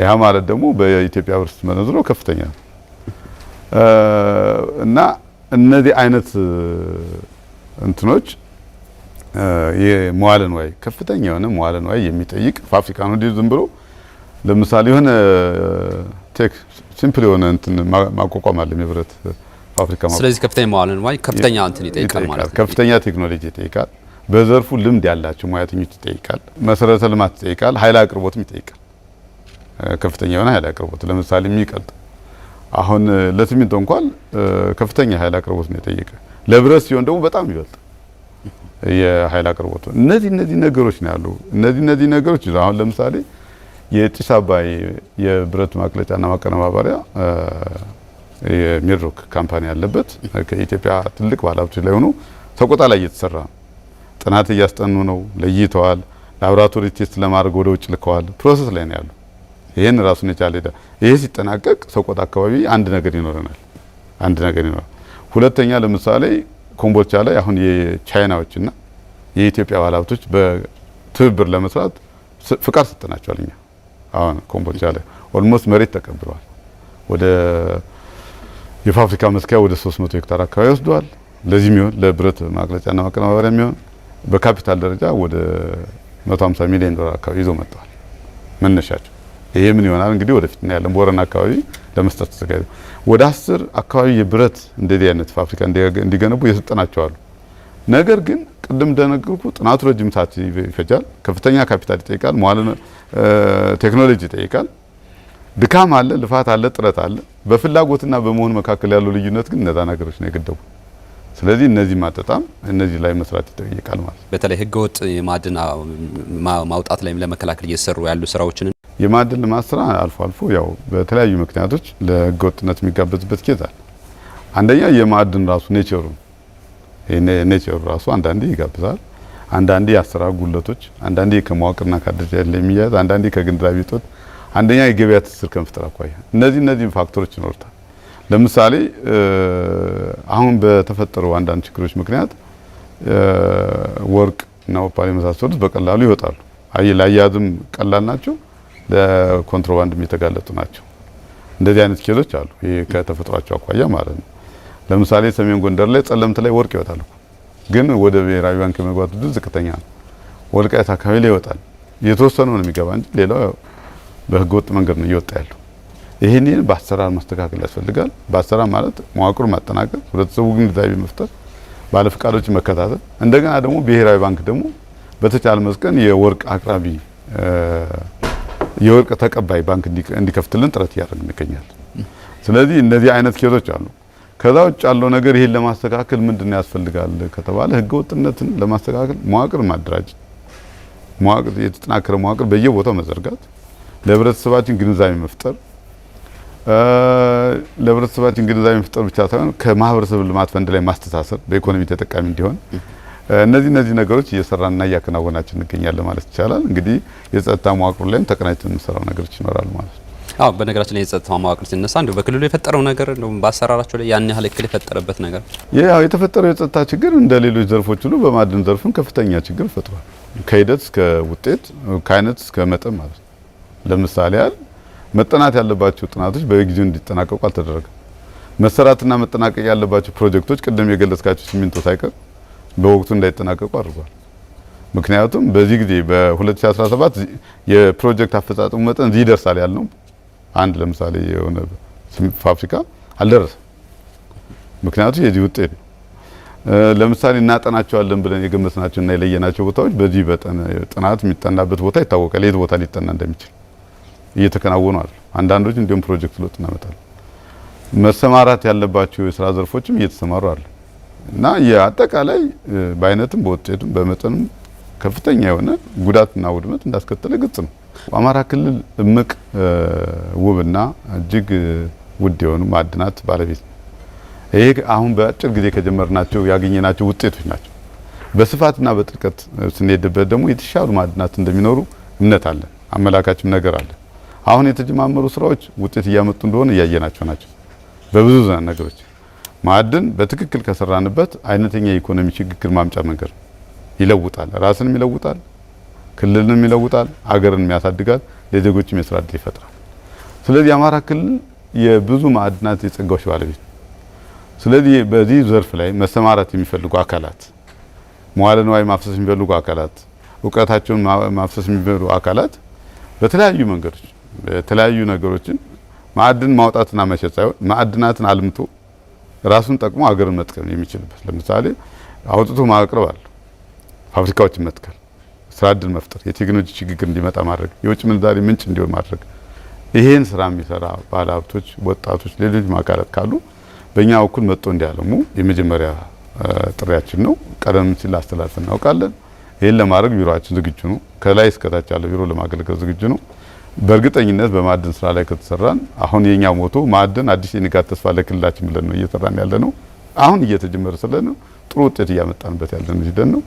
ያ ማለት ደግሞ በኢትዮጵያ ብር ስትመነዝረው ከፍተኛ ነው እና እነዚህ አይነት እንትኖች የመዋለ ንዋይ ከፍተኛ የሆነ መዋለ ንዋይ የሚጠይቅ ፋብሪካ ነው። ዝም ብሎ ለምሳሌ የሆነ ቴክ ሲምፕል የሆነ እንትን ማቋቋም አለ የብረት ፋብሪካ ማለት። ስለዚህ ከፍተኛ መዋለ ንዋይ ከፍተኛ እንትን ይጠይቃል ማለት ነው። ከፍተኛ ቴክኖሎጂ ይጠይቃል። በዘርፉ ልምድ ያላቸው ሙያተኞች ይጠይቃል። መሰረተ ልማት ይጠይቃል። ኃይል አቅርቦትም ይጠይቃል። ከፍተኛ የሆነ ኃይል አቅርቦት ለምሳሌ የሚቀልጥ አሁን ለሲሚንቶ እንኳን ከፍተኛ ኃይል አቅርቦት ነው የጠየቀ። ለብረት ሲሆን ደግሞ በጣም ይበልጥ የኃይል አቅርቦት። እነዚህ ነገሮች ነው ያሉ። እነዚህ ነገሮች አሁን ለምሳሌ የጢስ አባይ የብረት ማቅለጫና ማቀነባበሪያ የሚድሮክ ካምፓኒ ያለበት ከኢትዮጵያ ትልቅ ባለሀብቶች ላይ ሆኖ ሰቆጣ ላይ እየተሰራ ነው። ጥናት እያስጠኑ ነው፣ ለይተዋል። ላቦራቶሪ ቴስት ለማድረግ ወደ ውጭ ልከዋል። ፕሮሰስ ላይ ነው ያሉ። ይሄን ራሱን የቻለ ይሄ ሲጠናቀቅ ሰቆጣ አካባቢ አንድ ነገር ይኖረናል። ሁለተኛ ለምሳሌ ኮምቦልቻ ላይ አሁን የቻይናዎችና የኢትዮጵያ ባለሀብቶች በትብብር ለመስራት ፍቃድ ሰጥተናቸዋል። እኛ አሁን ኮምቦልቻ ላይ ኦልሞስት መሬት ተቀብለዋል። ወደ የፋብሪካ መስኪያ ወደ 300 ሄክታር አካባቢ ወስደዋል። ለዚህ የሚሆን ለብረት ማቅለጫና ማቀነባበሪያ የሚሆን በካፒታል ደረጃ ወደ 150 ሚሊዮን ዶላር አካባቢ ይዘው መጥተዋል መነሻቸው። ይሄ ምን ይሆናል እንግዲህ ወደፊት ነው ያለን። ቦረና አካባቢ ለመስጠት ተዘጋጅተው ወደ 10 አካባቢ የብረት እንደዚህ አይነት ፋብሪካ እንዲገነቡ የሰጠናቸው አሉ። ነገር ግን ቅድም እንደነገርኩ ጥናቱ ረጅም ሰዓት ይፈጃል። ከፍተኛ ካፒታል ይጠይቃል። ቴክኖሎጂ ይጠይቃል። ድካም አለ፣ ልፋት አለ፣ ጥረት አለ። በፍላጎትና በመሆን መካከል ያለው ልዩነት ግን እነዛ ነገሮች ነው የገደቡ። ስለዚህ እነዚህ ማጣጣም እነዚህ ላይ መስራት ይጠይቃል ማለት ነው። በተለይ ህገወጥ የማዕድን ማውጣት ላይም ለመከላከል እየሰሩ ያሉ ስራዎችን የማዕድን ልማት ስራ አልፎ አልፎ ያው በተለያዩ ምክንያቶች ለህገወጥነት የሚጋበዝበት ኬዝ አለ። አንደኛ የማዕድን ራሱ ኔቸሩ ራሱ አንዳንዴ ይጋብዛል። አንዳንዴ የአሰራር ጉለቶች፣ አንዳንዴ ከመዋቅርና ከአደረጃጀት ላይ የሚያያዝ፣ አንዳንዴ ከግንዛቤ እጦት፣ አንደኛ የገበያ ትስስር ከመፍጠር አኳያ እነዚህ ፋክተሮች ይኖሩታል። ለምሳሌ አሁን በተፈጠሩ አንዳንድ ችግሮች ምክንያት ወርቅ እና ኦፓል የመሳሰሉት በቀላሉ ይወጣሉ። ለአያያዝም ቀላል ናቸው፣ ለኮንትሮባንድም የተጋለጡ ናቸው። እንደዚህ አይነት ኬዞች አሉ። ይሄ ከተፈጥሯቸው አኳያ ማለት ነው። ለምሳሌ ሰሜን ጎንደር ላይ ጸለምት ላይ ወርቅ ይወጣል፣ ግን ወደ ብሔራዊ ባንክ የመግባቱ ዕድል ዝቅተኛ ነው። ወልቃይት አካባቢ ላይ ይወጣል፣ የተወሰነ ነው የሚገባ እንጂ ሌላው በህገወጥ መንገድ ነው እየወጣ ያለው። ይሄን በአሰራር ማስተካከል ያስፈልጋል። በአሰራር ማለት መዋቅሩ ማጠናከር፣ ህብረተሰቡ ግንዛቤ መፍጠር፣ ባለፍቃዶች መከታተል፣ እንደገና ደግሞ ብሔራዊ ባንክ ደግሞ በተቻለ መስቀን የወርቅ አቅራቢ የወርቅ ተቀባይ ባንክ እንዲከፍትልን ጥረት እያደረግን ይገኛል። ስለዚህ እነዚህ አይነት ኬዞች አሉ። ከዛ ውጭ ያለው ነገር ይሄን ለማስተካከል ምንድነው ያስፈልጋል ከተባለ ህገወጥነትን ለማስተካከል መዋቅር ማደራጀት፣ የተጠናከረ መዋቅር በየቦታው መዘርጋት፣ ለህብረተሰባችን ግንዛቤ መፍጠር ብቻ ሳይሆን ከማህበረሰብ ልማት ፈንድ ላይ ማስተሳሰር፣ በኢኮኖሚ ተጠቃሚ እንዲሆን እነዚህ ነገሮች እየሰራንና እያከናወናችን እንገኛለን ማለት ይቻላል። እንግዲህ የጸጥታ መዋቅሩ ላይም ተቀናጅተን የምንሰራው ነገሮች ይኖራሉ ማለት ነው። አዎ በነገራችን ላይ የጸጥታ መዋቅር ሲነሳ እንደው በክልሉ የፈጠረው ነገር ነው በአሰራራቸው ላይ ያን ያህል እክል የፈጠረበት ነገር ያው የተፈጠረው የጸጥታ ችግር እንደ ሌሎች ዘርፎች ሁሉ በማዕድን ዘርፍም ከፍተኛ ችግር ፈጥሯል። ከሂደት እስከ ውጤት ከአይነት እስከ መጠን ማለት ነው። ለምሳሌ ያህል መጠናት ያለባቸው ጥናቶች በጊዜው እንዲጠናቀቁ አልተደረገም። መሰራትና መጠናቀቅ ያለባቸው ፕሮጀክቶች ቅድም የገለጽካቸው ሲሚንቶ ሳይቀር በወቅቱ እንዳይጠናቀቁ አድርጓል። ምክንያቱም በዚህ ጊዜ በ2017 የፕሮጀክት አፈጻጸሙ መጠን እዚህ ይደርሳል ያልነው አንድ ለምሳሌ የሆነ ፋብሪካ አልደረሰም። ምክንያቱም የዚህ ውጤት ነው። ለምሳሌ እናጠናቸዋለን ብለን የገመትናቸውና የለየናቸው ቦታዎች በዚህ ጥናት የሚጠናበት ቦታ ይታወቃል። የት ቦታ ሊጠና እንደሚችል እየተከናወኑ አሉ። አንዳንዶች እንዲሁም ፕሮጀክት ሎት እናመጣለን። መሰማራት ያለባቸው የስራ ዘርፎችም እየተሰማሩ አሉ እና የአጠቃላይ በአይነትም በውጤቱም በመጠኑም ከፍተኛ የሆነ ጉዳትና ውድመት እንዳስከተለ ግልጽ ነው። አማራ ክልል እምቅ ውብና እጅግ ውድ የሆኑ ማዕድናት ባለቤት ነው። ይሄ አሁን በአጭር ጊዜ ከጀመርናቸው ያገኘናቸው ውጤቶች ናቸው። በስፋትና በጥልቀት ስንሄድበት ደግሞ የተሻሉ ማዕድናት እንደሚኖሩ እምነት አለን፣ አመላካችም ነገር አለ። አሁን የተጀማመሩ ስራዎች ውጤት እያመጡ እንደሆነ እያየናቸው ናቸው። በብዙ ነገሮች ማዕድን በትክክል ከሰራንበት አይነተኛ የኢኮኖሚ ሽግግር ማምጫ መንገድ ይለውጣል፣ ራስንም ይለውጣል፣ ክልልንም ይለውጣል፣ አገርንም ያሳድጋል፣ ለዜጎችም የስራ ዕድል ይፈጥራል። ስለዚህ የአማራ ክልል የብዙ ማዕድናት የጸጋዎች ባለቤት ነው። ስለዚህ በዚህ ዘርፍ ላይ መሰማራት የሚፈልጉ አካላት፣ መዋለ ንዋይ ማፍሰስ የሚፈልጉ አካላት፣ እውቀታቸውን ማፍሰስ የሚፈልጉ አካላት በተለያዩ መንገዶች በተለያዩ ነገሮችን ማዕድን ማውጣትና መሸጥ ሳይሆን ማዕድናትን አልምቶ ራሱን ጠቅሞ አገርን መጥቀም የሚችልበት ለምሳሌ አውጥቶ ማቅረብ አለ፣ ፋብሪካዎችን መትከል፣ ስራ ዕድል መፍጠር፣ የቴክኖሎጂ ሽግግር እንዲመጣ ማድረግ፣ የውጭ ምንዛሪ ምንጭ እንዲሆን ማድረግ። ይሄን ስራ የሚሰራ ባለሀብቶች፣ ወጣቶች፣ ሌሎች አካላት ካሉ በእኛ በኩል መጥቶ እንዲያለሙ የመጀመሪያ ጥሪያችን ነው። ቀደም ሲል አስተላልፈን እናውቃለን። ይሄን ለማድረግ ቢሮአችን ዝግጁ ነው። ከላይ እስከታች ያለው ቢሮ ለማገልገል ዝግጁ ነው። በእርግጠኝነት በማዕድን ስራ ላይ ከተሰራን አሁን የኛ ሞቶ ማዕድን አዲስ የንጋት ተስፋ ለክልላችን ብለን ነው እየሰራን ያለ ነው። አሁን እየተጀመረ ስለሆነ ጥሩ ውጤት እያመጣንበት ያለን ሂደት ነው።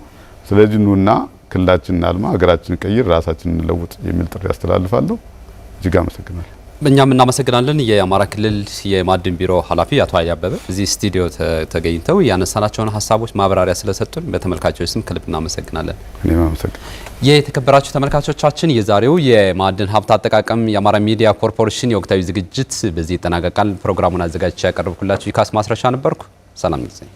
ስለዚህ ኑና ክልላችንን አልማ፣ ሀገራችንን ቀይር፣ ራሳችንን እንለውጥ የሚል ጥሪ ያስተላልፋለሁ። እጅግ አመሰግናለሁ። እኛም እናመሰግናለን። የአማራ ክልል የማዕድን ቢሮ ኃላፊ አቶ አሊ አበበ እዚህ ስቱዲዮ ተገኝተው ያነሳናቸውን ሀሳቦች ማብራሪያ ስለሰጡን በተመልካቾች ስም ከልብ እናመሰግናለን። እኔም አመሰግናለሁ። የተከበራችሁ ተመልካቾቻችን የዛሬው የማዕድን ሀብት አጠቃቀም የአማራ ሚዲያ ኮርፖሬሽን የወቅታዊ ዝግጅት በዚህ ይጠናቀቃል። ፕሮግራሙን አዘጋጅቼ ያቀርብኩላችሁ ይካስ ማስረሻ ነበርኩ። ሰላም ይሁን።